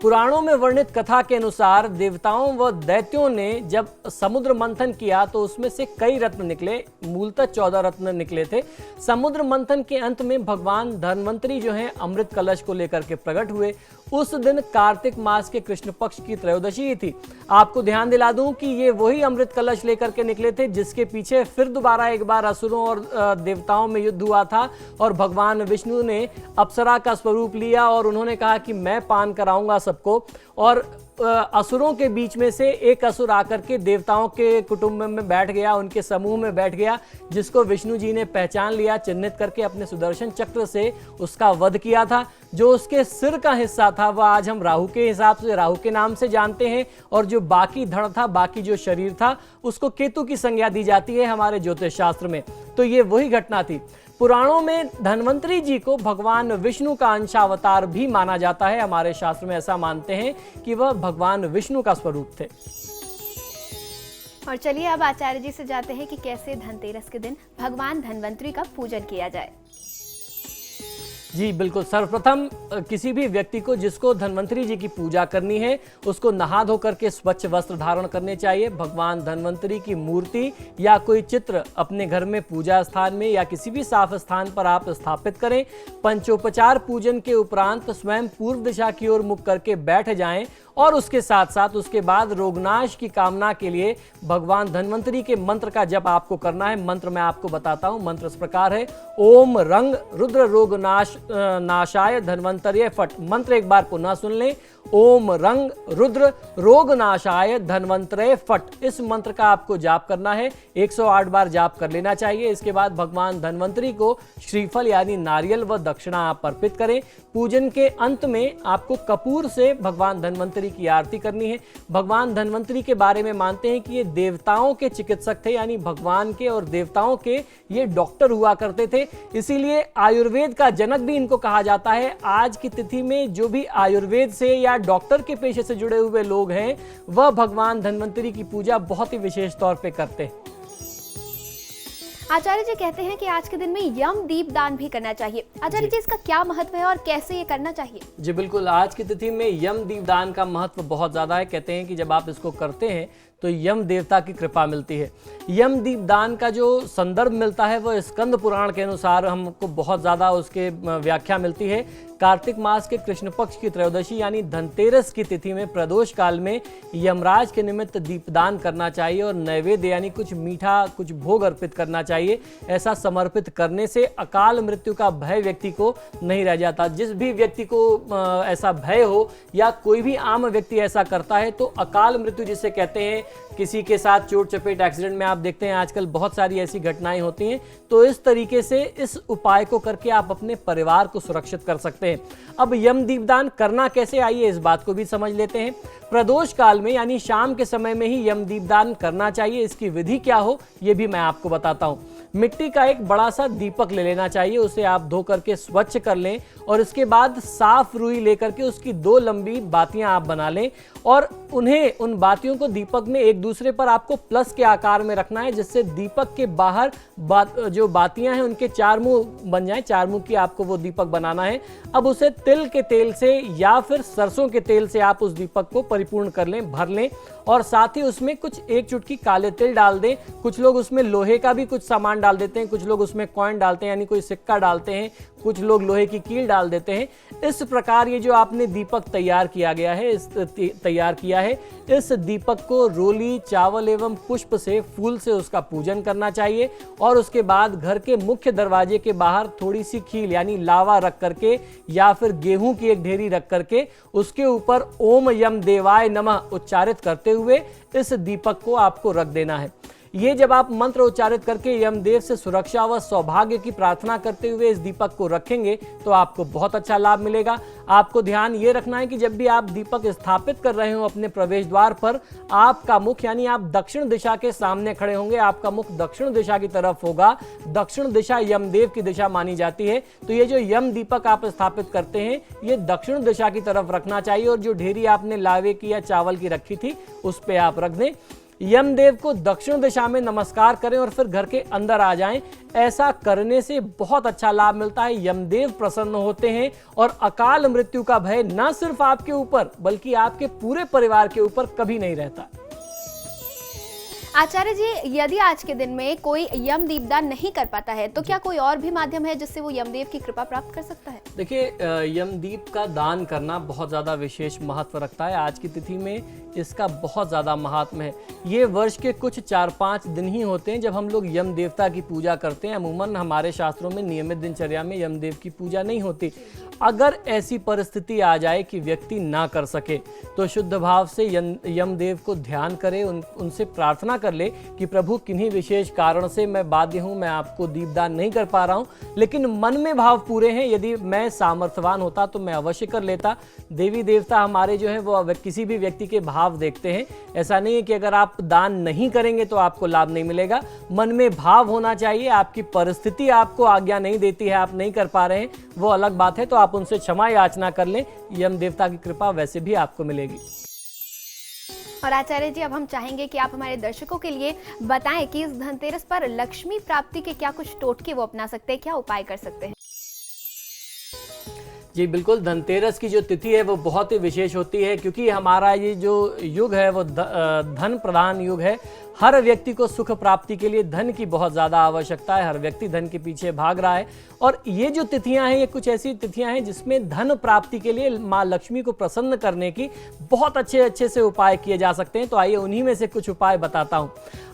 पुराणों में वर्णित कथा के अनुसार देवताओं व दैत्यों ने जब समुद्र मंथन किया तो उसमें से कई रत्न निकले, मूलतः 14 रत्न निकले थे। समुद्र मंथन के अंत में भगवान धन्वंतरी जो हैं अमृत कलश को लेकर के प्रकट हुए। उस दिन कार्तिक मास के कृष्ण पक्ष की त्रयोदशी थी। आपको ध्यान दिला दूं कि ये वही अमृत कलश लेकर के निकले थे जिसके पीछे फिर दोबारा एक बार असुरों और देवताओं में युद्ध हुआ था और भगवान विष्णु ने अप्सरा का स्वरूप लिया और उन्होंने कहा कि मैं पान कराऊंगा सबको। और असुरों के बीच में से एक असुर आकर के देवताओं के कुटुंब में बैठ गया, उनके समूह में बैठ गया, जिसको विष्णु जी ने पहचान लिया, चिन्हित करके अपने सुदर्शन चक्र से उसका वध किया था। जो उसके सिर का हिस्सा था वह आज हम राहु के हिसाब से, राहु के नाम से जानते हैं। और जो बाकी धड़ था, बाकी जो शरीर था, उसको केतु की संज्ञा दी जाती है हमारे ज्योतिष शास्त्र में। तो ये वही घटना थी। पुराणों में धन्वंतरी जी को भगवान विष्णु का अंशावतार भी माना जाता है। हमारे शास्त्र में ऐसा मानते हैं कि वह भगवान विष्णु का स्वरूप थे। और चलिए अब आचार्य जी से जाते हैं कि कैसे धनतेरस के दिन भगवान धन्वंतरी का पूजन किया जाए। जी बिल्कुल, सर्वप्रथम किसी भी व्यक्ति को जिसको धन्वंतरी जी की पूजा करनी है उसको नहा धो करके स्वच्छ वस्त्र धारण करने चाहिए। भगवान धन्वंतरी की मूर्ति या कोई चित्र अपने घर में पूजा स्थान में या किसी भी साफ स्थान पर आप स्थापित करें। पंचोपचार पूजन के उपरांत स्वयं पूर्व दिशा की ओर मुख करके बैठ जाएं और उसके साथ साथ उसके बाद रोगनाश की कामना के लिए भगवान धन्वंतरी के मंत्र का जप आपको करना है। मंत्र मैं आपको बताता हूं। मंत्र इस प्रकार है, ओम रंग रुद्र रोगनाश नाशाय धन्वंतर्य फट। मंत्र एक बार पुनः सुन लें, ओम रंग रुद्र रोगनाशाय धन्वंतर्य फट। इस मंत्र का आपको जाप करना है, 108 बार जाप कर लेना चाहिए। इसके बाद भगवान धन्वंतरी को श्रीफल यानी नारियल व दक्षिणा आप अर्पित करें। पूजन के अंत में आपको कपूर से भगवान धन्वंतरी की आरती करनी है। भगवान धन्वंतरी के बारे में मानते हैं कि ये देवताओं के चिकित्सक थे, यानी भगवान के और देवताओं के ये डॉक्टर हुआ करते थे। इसीलिए आयुर्वेद का जनक भी इनको कहा जाता है। आज की तिथि में जो भी आयुर्वेद से या डॉक्टर के पेशे से जुड़े हुए लोग हैं वह भगवान धन्वंतरी की पूजा बहुत ही विशेष तौर पे करते हैं। आचार्य जी कहते हैं कि आज के दिन में यम दीप दान भी करना चाहिए। आचार्य जी इसका क्या महत्व है और कैसे ये करना चाहिए? जी बिल्कुल, आज की तिथि में यम दीप दान का महत्व बहुत ज्यादा है। कहते हैं कि जब आप इसको करते हैं तो यम देवता की कृपा मिलती है। यम दीप दान का जो संदर्भ मिलता है वह स्कंद पुराण के अनुसार हमको बहुत ज़्यादा उसके व्याख्या मिलती है। कार्तिक मास के कृष्ण पक्ष की त्रयोदशी यानी धनतेरस की तिथि में प्रदोष काल में यमराज के निमित्त दीपदान करना चाहिए और नैवेद्य यानी कुछ मीठा, कुछ भोग अर्पित करना चाहिए। ऐसा समर्पित करने से अकाल मृत्यु का भय व्यक्ति को नहीं रह जाता। जिस भी व्यक्ति को ऐसा भय हो या कोई भी आम व्यक्ति ऐसा करता है तो अकाल मृत्यु जिसे कहते हैं, किसी के साथ चोट चपेट एक्सीडेंट में आप देखते हैं आजकल बहुत सारी ऐसी घटनाएं होती हैं, तो इस तरीके से इस उपाय को करके आप अपने परिवार को सुरक्षित कर सकते हैं। अब यम दीपदान करना कैसे, आइए इस बात को भी समझ लेते हैं। प्रदोष काल में यानी शाम के समय में ही यम दीपदान करना चाहिए। इसकी विधि क्या हो ये भी मैं आपको बताता हूं। मिट्टी का एक बड़ा सा दीपक ले लेना चाहिए, उसे आप धो करके स्वच्छ कर लें और इसके बाद साफ रुई लेकर के उसकी 2 लंबी बातियां आप बना लें और उन बातियों को दीपक में एक दूसरे पर आपको प्लस के आकार में रखना है, जिससे दीपक के बाहर जो बातियां हैं उनके 4 मुंह बन जाएं। 4 मुंह की आपको वो दीपक बनाना है। अब उसे तिल के तेल से या फिर सरसों के तेल से आप उस दीपक को परिपूर्ण कर लें, भर लें और साथ ही उसमें कुछ 1 चुटकी काले तिल डाल दें। कुछ लोग उसमें लोहे का भी कुछ सामान डाल देते हैं, कुछ लोग उसमें कॉइन डालते हैं यानी कोई सिक्का डालते हैं, कुछ लोग लोहे की कील डाल देते हैं। इस प्रकार ये जो आपने दीपक तैयार किया है, इस दीपक को रोली, चावल एवं पुष्प से, फूल से उसका पूजन करना चाहिए और उसके बाद घर के मुख्य दरवाजे के बाहर थोड़ी सी खील यानी लावा रख करके या फिर गेहूं की एक ढेरी रख करके उसके ऊपर ओम यम देवाय नमः उच्चारित करते हुए इस दीपक को आपको रख देना है। ये जब आप मंत्र उच्चारित करके यमदेव से सुरक्षा व सौभाग्य की प्रार्थना करते हुए इस दीपक को रखेंगे तो आपको बहुत अच्छा लाभ मिलेगा। आपको ध्यान ये रखना है कि जब भी आप दीपक स्थापित कर रहे हो अपने प्रवेश द्वार पर, आपका मुख यानी आप दक्षिण दिशा के सामने खड़े होंगे, आपका मुख दक्षिण दिशा की तरफ होगा। दक्षिण दिशा यमदेव की दिशा मानी जाती है, तो ये जो यम दीपक आप स्थापित करते हैं ये दक्षिण दिशा की तरफ रखना चाहिए और जो ढेरी आपने लावे की या चावल की रखी थी उस पर आप रख दें। यमदेव को दक्षिण दिशा में नमस्कार करें और फिर घर के अंदर आ जाएं। ऐसा करने से बहुत अच्छा लाभ मिलता है। यमदेव प्रसन्न होते हैं और अकाल मृत्यु का भय न सिर्फ आपके ऊपर बल्कि आपके पूरे परिवार के ऊपर कभी नहीं रहता। आचार्य जी, यदि आज के दिन में कोई यम दीपदान नहीं कर पाता है तो क्या कोई और भी माध्यम है जिससे वो यमदेव की कृपा प्राप्त कर सकता है? देखिए, यमदीप का दान करना बहुत ज़्यादा विशेष महत्व रखता है। आज की तिथि में इसका बहुत ज़्यादा महात्म्य है। ये वर्ष के कुछ 4-5 दिन ही होते हैं जब हम लोग यम देवता की पूजा करते हैं। अमूमन हमारे शास्त्रों में नियमित दिनचर्या में यमदेव की पूजा नहीं होती। अगर ऐसी परिस्थिति आ जाए कि व्यक्ति ना कर सके तो शुद्ध भाव से यमदेव को ध्यान करे, उनसे प्रार्थना कर ले कि प्रभु किन्हीं विशेष कारण से मैं बाध्य हूँ, मैं आपको दीपदान नहीं कर पा रहा हूँ, लेकिन मन में भाव पूरे हैं। यदि मैं सामर्थ्यवान होता तो मैं अवश्य कर लेता। देवी देवता हमारे जो है वो किसी भी व्यक्ति के भाव देखते हैं। ऐसा नहीं है कि अगर आप दान नहीं करेंगे तो आपको लाभ नहीं मिलेगा। मन में भाव होना चाहिए। आपकी परिस्थिति आपको आज्ञा नहीं देती है, आप नहीं कर पा रहे हैं, वो अलग बात है, तो आप उनसे क्षमा याचना कर लें। यम देवता की कृपा वैसे भी आपको मिलेगी। और आचार्य जी, अब हम चाहेंगे कि आप हमारे दर्शकों के लिए बताएं कि इस धनतेरस पर लक्ष्मी प्राप्ति के क्या कुछ टोटके वो अपना सकते हैं, क्या उपाय कर सकते हैं? जी बिल्कुल, धनतेरस की जो तिथि है वो बहुत ही विशेष होती है क्योंकि हमारा ये जो युग है वो धन प्रधान युग है। हर व्यक्ति को सुख प्राप्ति के लिए धन की बहुत ज़्यादा आवश्यकता है। हर व्यक्ति धन के पीछे भाग रहा है और ये जो तिथियां हैं ये कुछ ऐसी तिथियां हैं जिसमें धन प्राप्ति के लिए माँ लक्ष्मी को प्रसन्न करने की बहुत अच्छे से उपाय किए जा सकते हैं। तो आइए उन्हीं में से कुछ उपाय बताता हूँ।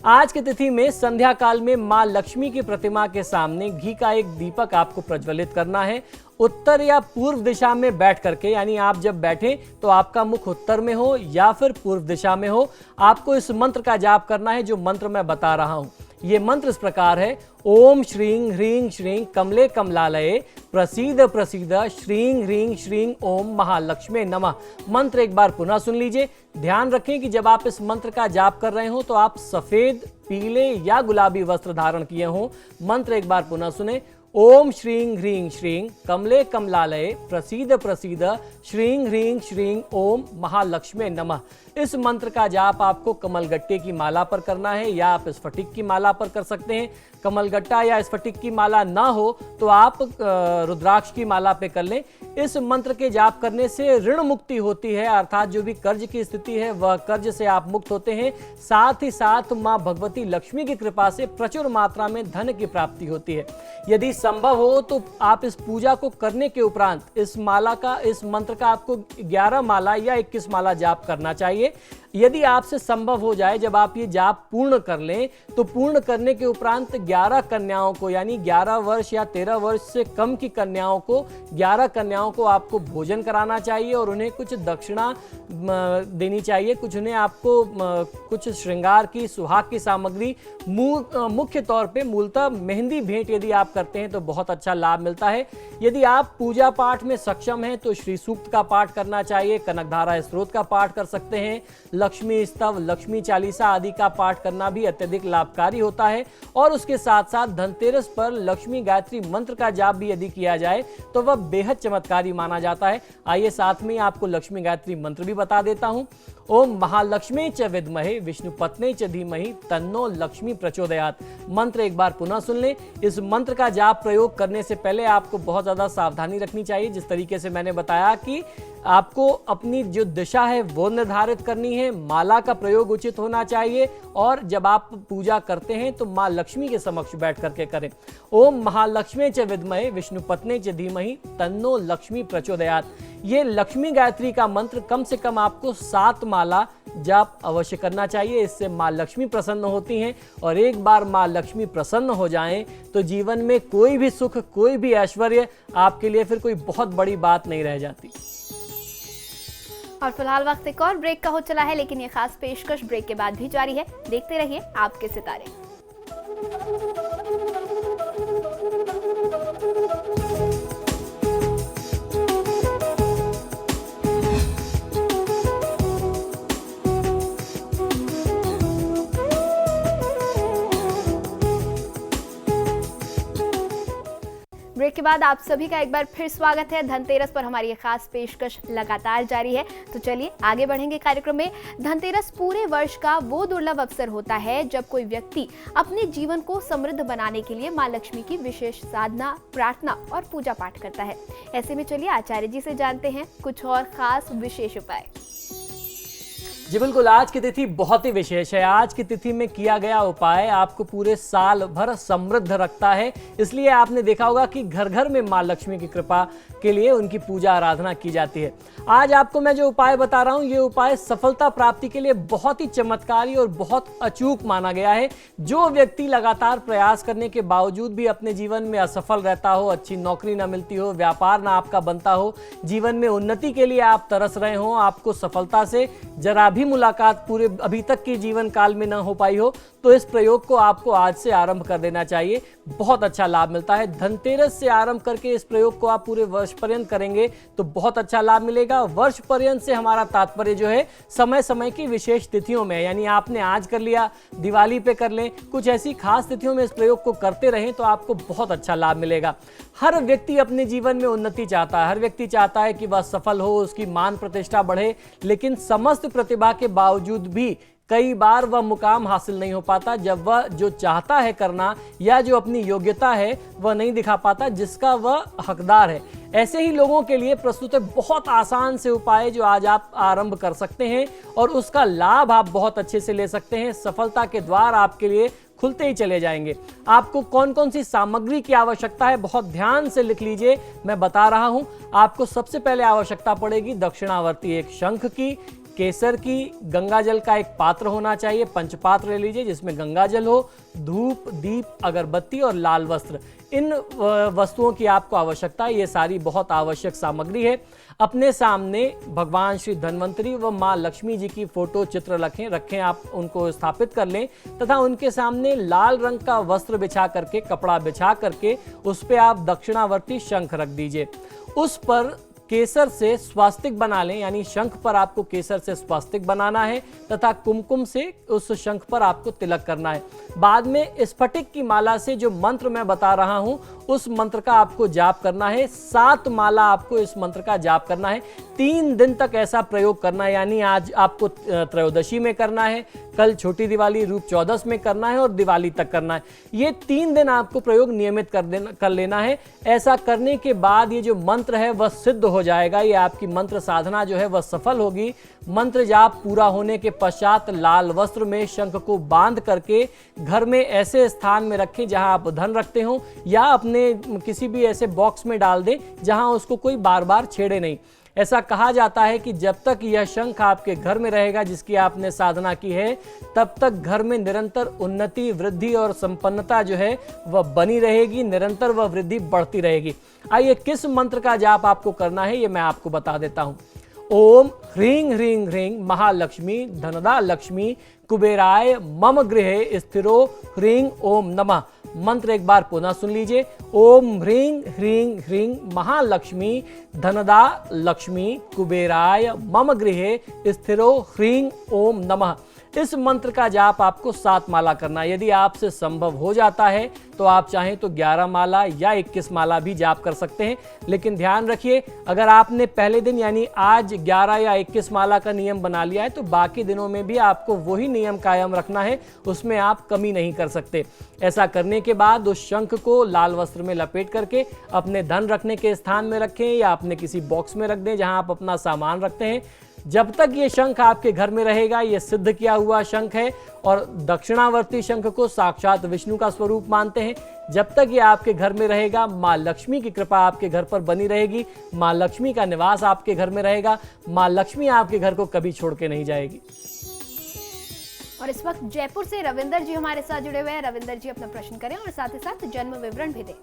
आज की तिथि में संध्या काल में माँ लक्ष्मी की प्रतिमा के सामने घी का एक दीपक आपको प्रज्वलित करना है। उत्तर या पूर्व दिशा में बैठ करके, यानी आप जब बैठें तो आपका मुख उत्तर में हो या फिर पूर्व दिशा में हो, आपको इस मंत्र का जाप करना है जो मंत्र मैं बता रहा हूं। ये मंत्र इस प्रकार है: ओम श्रीं ह्रीं श्रीं कमले कमलालये प्रसीद प्रसीद श्रीं ह्रीं श्रीं ओम महालक्ष्मी नमः। मंत्र एक बार पुनः सुन लीजिए। ध्यान रखें कि जब आप इस मंत्र का जाप कर रहे हो तो आप सफेद, पीले या गुलाबी वस्त्र धारण किए हों। मंत्र एक बार पुनः सुने: ओम श्रीं ह्रीं श्रीं कमले कमलालये प्रसीद प्रसीद श्रीं ह्रीं श्रीं ओम महालक्ष्मी नमः। इस मंत्र का जाप आपको कमलगट्टे की माला पर करना है या आप स्फटिक की माला पर कर सकते हैं। कमलगट्टा या स्फटिक की माला ना हो तो आप रुद्राक्ष की माला पे कर लें। इस मंत्र के जाप करने से ऋण मुक्ति होती है, अर्थात जो भी कर्ज की स्थिति है वह कर्ज से आप मुक्त होते हैं। साथ ही साथ मां भगवती लक्ष्मी की कृपा से प्रचुर मात्रा में धन की प्राप्ति होती है। यदि संभव हो तो आप इस पूजा को करने के उपरांत इस मंत्र का आपको 11 माला या 21 माला जाप करना चाहिए। यदि आपसे संभव हो जाए, जब आप ये जाप पूर्ण कर लें तो पूर्ण करने के उपरांत 11 कन्याओं को, यानी 11 वर्ष या 13 वर्ष से कम की कन्याओं को, 11 कन्याओं को आपको भोजन कराना चाहिए और उन्हें कुछ दक्षिणा देनी चाहिए। कुछ उन्हें आपको कुछ श्रृंगार की, सुहाग की सामग्री, मुख्य तौर पे मूलतः मेहंदी भेंट यदि आप करते हैं तो बहुत अच्छा लाभ मिलता है। यदि आप पूजा पाठ में सक्षम हैं तो श्री सूक्त का पाठ करना चाहिए, कनकधारा स्तोत्र का पाठ कर सकते हैं, लक्ष्मी स्तव, लक्ष्मी चालीसा आदि का पाठ करना भी अत्यधिक लाभकारी होता है। और उसके साथ साथ धनतेरस पर लक्ष्मी गायत्री मंत्र का जाप भी यदि किया जाए तो वह बेहद चमत्कारी माना जाता है। आइए साथ में आपको लक्ष्मी गायत्री मंत्र भी बता देता हूं। ओम महालक्ष्मी च विद्महे विष्णुपत्नी च धीमहि तन्नो लक्ष्मी प्रचोदयात्। मंत्र एक बार पुनः सुन लें। इस मंत्र का जाप प्रयोग करने से पहले आपको बहुत ज्यादा सावधानी रखनी चाहिए। जिस तरीके से मैंने बताया कि आपको अपनी जो दिशा है वो निर्धारित करनी है, माला का प्रयोग उचित होना चाहिए और जब आप पूजा करते हैं तो मां लक्ष्मी के समक्ष बैठ करके करें। ओम महालक्ष्मी च विद्महे विष्णुपत्नी च धीमहि तन्नो लक्ष्मी प्रचोदयात्। ये लक्ष्मी गायत्री का मंत्र कम से कम आपको 7 माला जाप अवश्य करना चाहिए। इससे मां लक्ष्मी प्रसन्न होती हैं और एक बार मां लक्ष्मी प्रसन्न हो जाएं तो जीवन में कोई भी सुख, कोई भी ऐश्वर्य आपके लिए फिर कोई बहुत बड़ी बात नहीं रह जाती। और फिलहाल वक्त एक और ब्रेक का हो चला है, लेकिन ये खास पेशकश ब्रेक के बाद भी जारी है। देखते रहिए आपके सितारे। ब्रेक के बाद आप सभी का एक बार फिर स्वागत है। धनतेरस पर हमारी ये खास पेशकश लगातार जारी है, तो चलिए आगे बढ़ेंगे कार्यक्रम में। धनतेरस पूरे वर्ष का वो दुर्लभ अवसर होता है जब कोई व्यक्ति अपने जीवन को समृद्ध बनाने के लिए मां लक्ष्मी की विशेष साधना, प्रार्थना और पूजा पाठ करता है। ऐसे में चलिए आचार्य जी से जानते हैं कुछ और खास विशेष उपाय। जी बिल्कुल, आज की तिथि बहुत ही विशेष है। आज की तिथि में किया गया उपाय आपको पूरे साल भर समृद्ध रखता है। इसलिए आपने देखा होगा कि घर घर में मां लक्ष्मी की कृपा के लिए उनकी पूजा आराधना की जाती है। आज आपको मैं जो उपाय बता रहा हूं, ये उपाय सफलता प्राप्ति के लिए बहुत ही चमत्कारी और बहुत अचूक माना गया है। जो व्यक्ति लगातार प्रयास करने के बावजूद भी अपने जीवन में असफल रहता हो, अच्छी नौकरी ना मिलती हो, व्यापार ना आपका बनता हो, जीवन में उन्नति के लिए आप तरस रहे हो, आपको सफलता से जरा भी मुलाकात पूरे अभी तक के जीवन काल में न हो पाई हो, तो इस प्रयोग को आपको आज से आरंभ कर देना चाहिए। बहुत अच्छा लाभ मिलता है। धनतेरस से आरंभ करके इस प्रयोग को आप पूरे वर्ष पर्यंत करेंगे तो बहुत अच्छा लाभ मिलेगा। वर्ष पर्यंत से हमारा तात्पर्य जो है समय समय की विशेष तिथियों में, यानी आपने आज कर लिया, दिवाली पे कर लें, कुछ ऐसी खास तिथियों में इस प्रयोग को करते रहें तो आपको बहुत अच्छा लाभ मिलेगा। हर व्यक्ति अपने जीवन में उन्नति चाहता है, हर व्यक्ति चाहता है कि वह सफल हो, उसकी मान प्रतिष्ठा बढ़े, लेकिन समस्त प्रतिभा के बावजूद भी कई बार वह मुकाम हासिल नहीं हो पाता जब वह जो चाहता है करना या जो अपनी योग्यता है वह नहीं दिखा पाता जिसका वह हकदार है। ऐसे ही लोगों के लिए प्रस्तुत है बहुत आसान से उपाय जो आज आप आरंभ कर सकते हैं और उसका लाभ आप बहुत अच्छे से ले सकते हैं। सफलता के द्वार आपके लिए खुलते ही चले जाएंगे। आपको कौन कौन सी सामग्री की आवश्यकता है बहुत ध्यान से लिख लीजिए, मैं बता रहा हूं। आपको सबसे पहले आवश्यकता पड़ेगी दक्षिणावर्ती एक शंख की, केसर की, गंगा जल का एक पात्र होना चाहिए, पंचपात्र ले लीजिए जिसमें गंगा जल हो, धूप, दीप, अगरबत्ती और लाल वस्त्र। इन वस्तुओं की आपको आवश्यकता है। ये सारी बहुत आवश्यक सामग्री है। अपने सामने भगवान श्री धन्वंतरी व मां लक्ष्मी जी की फोटो चित्र रखें, आप उनको स्थापित कर लें तथा उनके सामने लाल रंग का वस्त्र बिछा करके, कपड़ा बिछा करके उस पर आप दक्षिणावर्ती शंख रख दीजिए। उस पर केसर से स्वास्तिक बना लें, यानी शंख पर आपको केसर से स्वास्तिक बनाना है तथा कुमकुम से उस शंख पर आपको तिलक करना है। बाद में स्फटिक की माला से जो मंत्र मैं बता रहा हूं उस मंत्र का आपको जाप करना है। 7 माला आपको इस मंत्र का जाप करना है। 3 दिन तक ऐसा प्रयोग करना है, यानी आज आपको त्रयोदशी में करना है, कल छोटी दिवाली रूप चौदस में करना है और दिवाली तक करना है। ये 3 दिन आपको प्रयोग नियमित कर लेना है। ऐसा करने के बाद ये जो मंत्र है वह सिद्ध हो जाएगा, ये आपकी मंत्र साधना जो है वह सफल होगी। मंत्र जाप पूरा होने के पश्चात लाल वस्त्र में शंख को बांध करके घर में ऐसे स्थान में रखें जहां आप धन रखते हो, या अपने किसी भी ऐसे बॉक्स में डाल दें जहां उसको कोई बार बार छेड़े नहीं। ऐसा कहा जाता है कि जब तक यह शंख आपके घर में रहेगा जिसकी आपने साधना की है, तब तक घर में निरंतर उन्नति, वृद्धि और संपन्नता जो है वह बनी रहेगी, निरंतर वह वृद्धि बढ़ती रहेगी। आइए किस मंत्र का जाप आपको करना है ये मैं आपको बता देता हूं। ओम ह्रीं ह्रीं ह्रीं महालक्ष्मी धनदा लक्ष्मी कुबेराय मम गृहे स्थिरो ह्रीं ओम नमः। मंत्र एक बार पुनः सुन लीजिए। ओम ह्रीं ह्रीं ह्रीं महालक्ष्मी धनदा लक्ष्मी कुबेराय मम गृहे स्थिरो ह्रीं ओम नमः। इस मंत्र का जाप आपको 7 माला करना है। यदि आपसे संभव हो जाता है तो आप चाहें तो 11 माला या 21 माला भी जाप कर सकते हैं, लेकिन ध्यान रखिए अगर आपने पहले दिन यानी आज 11 या 21 माला का नियम बना लिया है तो बाकी दिनों में भी आपको वही नियम कायम रखना है, उसमें आप कमी नहीं कर सकते। ऐसा करने के बाद उस शंख को लाल वस्त्र में लपेट करके अपने धन रखने के स्थान में रखें या अपने किसी बॉक्स में रख दें जहां आप अपना सामान रखते हैं। जब तक ये शंख आपके घर में रहेगा, ये सिद्ध किया हुआ शंख है और दक्षिणावर्ती शंख को साक्षात विष्णु का स्वरूप मानते हैं। जब तक ये आपके घर में रहेगा, माँ लक्ष्मी की कृपा आपके घर पर बनी रहेगी, माँ लक्ष्मी का निवास आपके घर में रहेगा, माँ लक्ष्मी आपके घर को कभी छोड़ के नहीं जाएगी। और इस वक्त जयपुर से रविंदर जी हमारे साथ जुड़े हुए हैं। रविंदर जी अपना प्रश्न करें और साथ ही साथ जन्म विवरण भी दें।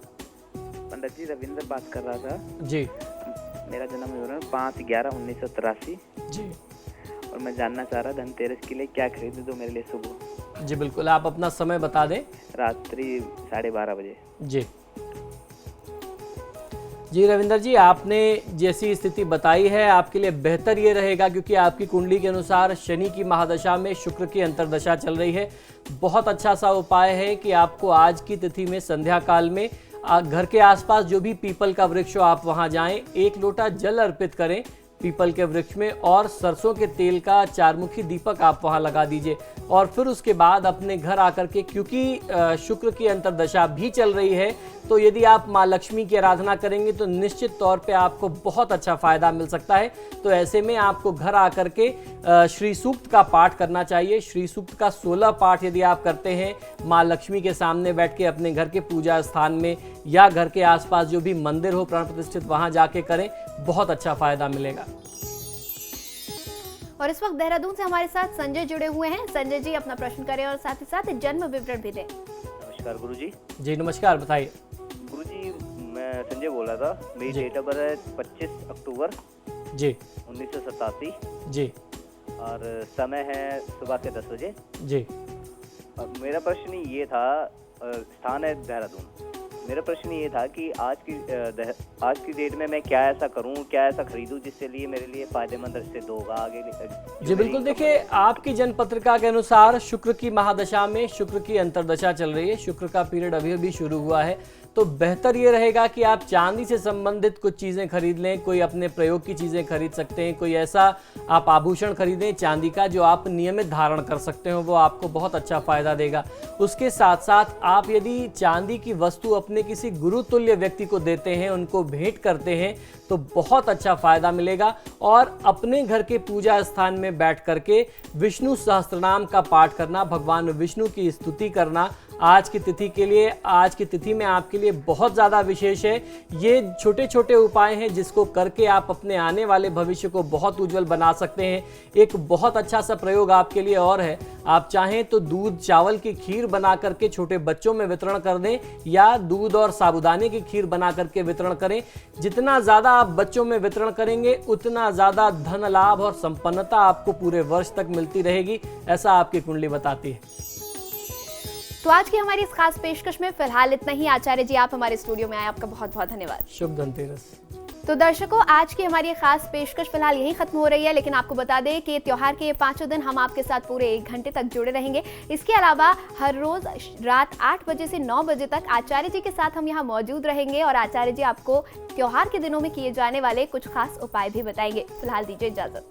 पंडित जी, रविंदर बात कर रहा था जी। मेरा जन्म विवरण 5/11/1983 जी। और मैं जानना चाह रहा धनतेरस के लिए क्या खरीद दो मेरे लिए शुभ हो। जी बिल्कुल, आप अपना समय बता दें। रात्रि 12:30 बजे। जी जी रविंदर जी, आपने जैसी स्थिति बताई है आपके लिए बेहतर ये रहेगा, क्योंकि आपकी कुंडली के अनुसार शनि की महादशा में शुक्र की अंतर्दशा चल रही है। बहुत अच्छा सा उपाय है कि आपको आज की तिथि में संध्या काल में घर के आसपास जो भी पीपल का वृक्ष हो आप वहां जाएं, 1 लोटा जल अर्पित करें पीपल के वृक्ष में और सरसों के तेल का 4-मुखी दीपक आप वहां लगा दीजिए। और फिर उसके बाद अपने घर आकर के, क्योंकि शुक्र की अंतर्दशा भी चल रही है, तो यदि आप माँ लक्ष्मी की आराधना करेंगे तो निश्चित तौर पे आपको बहुत अच्छा फायदा मिल सकता है। तो ऐसे में आपको घर आकर के श्री सूक्त का पाठ करना चाहिए। श्री सूक्त का 16 पाठ यदि आप करते हैं माँ लक्ष्मी के सामने बैठ के अपने घर के पूजा स्थान में या घर के आसपास जो भी मंदिर हो प्राण प्रतिष्ठित वहां जाके करें, बहुत अच्छा फायदा मिलेगा। और इस वक्त देहरादून से हमारे साथ संजय जुड़े हुए हैं। संजय जी अपना प्रश्न करें और साथ ही साथ जन्म विवरण भी दें। नमस्कार गुरुजी। जी नमस्कार, बताइए। गुरुजी, मैं संजय बोल रहा था। मेरी डेट ऑफ बर्थ है 25 अक्टूबर जी 1987 जी और समय है सुबह के 10 बजे। जी। और मेरा प्रश्न ये था, स्थान है देहरादून। मेरा प्रश्न ये था कि आज की डेट में मैं क्या ऐसा करूं, क्या ऐसा खरीदूं जिससे लिए मेरे लिए फायदेमंद सिद्ध होगा आगे। जी बिल्कुल, देखिए आपकी जन्म पत्रिका के अनुसार शुक्र की महादशा में शुक्र की अंतर्दशा चल रही है। शुक्र का पीरियड अभी अभी शुरू हुआ है, तो बेहतर ये रहेगा कि आप चांदी से संबंधित कुछ चीज़ें खरीद लें। कोई अपने प्रयोग की चीज़ें खरीद सकते हैं, कोई ऐसा आप आभूषण खरीदें चांदी का जो आप नियमित धारण कर सकते हो, वो आपको बहुत अच्छा फायदा देगा। उसके साथ साथ आप यदि चांदी की वस्तु अपने किसी गुरुतुल्य व्यक्ति को देते हैं, उनको भेंट करते हैं, तो बहुत अच्छा फायदा मिलेगा। और अपने घर के पूजा स्थान में बैठ करके विष्णु सहस्त्रनाम का पाठ करना, भगवान विष्णु की स्तुति करना आज की तिथि के लिए, आज की तिथि में आपके लिए बहुत ज़्यादा विशेष है। ये छोटे छोटे उपाय हैं जिसको करके आप अपने आने वाले भविष्य को बहुत उज्जवल बना सकते हैं। एक बहुत अच्छा सा प्रयोग आपके लिए और है, आप चाहें तो दूध चावल की खीर बना करके छोटे बच्चों में वितरण कर दें या दूध और साबुदाने की खीर बना करके वितरण करें। जितना ज़्यादा आप बच्चों में वितरण करेंगे उतना ज़्यादा धन लाभ और संपन्नता आपको पूरे वर्ष तक मिलती रहेगी, ऐसा आपकी कुंडली बताती है। तो आज की हमारी इस खास पेशकश में फिलहाल इतना ही। आचार्य जी, आप हमारे स्टूडियो में आए, आपका बहुत बहुत धन्यवाद। शुभ धनतेरस। तो दर्शकों, आज की हमारी खास पेशकश फिलहाल यहीं खत्म हो रही है, लेकिन आपको बता दें कि त्योहार के ये 5 दिन हम आपके साथ पूरे 1 घंटे तक जुड़े रहेंगे। इसके अलावा हर रोज रात 8 बजे से 9 बजे तक आचार्य जी के साथ हम यहाँ मौजूद रहेंगे और आचार्य जी आपको त्योहार के दिनों में किए जाने वाले कुछ खास उपाय भी बताएंगे। फिलहाल दीजिए इजाजत।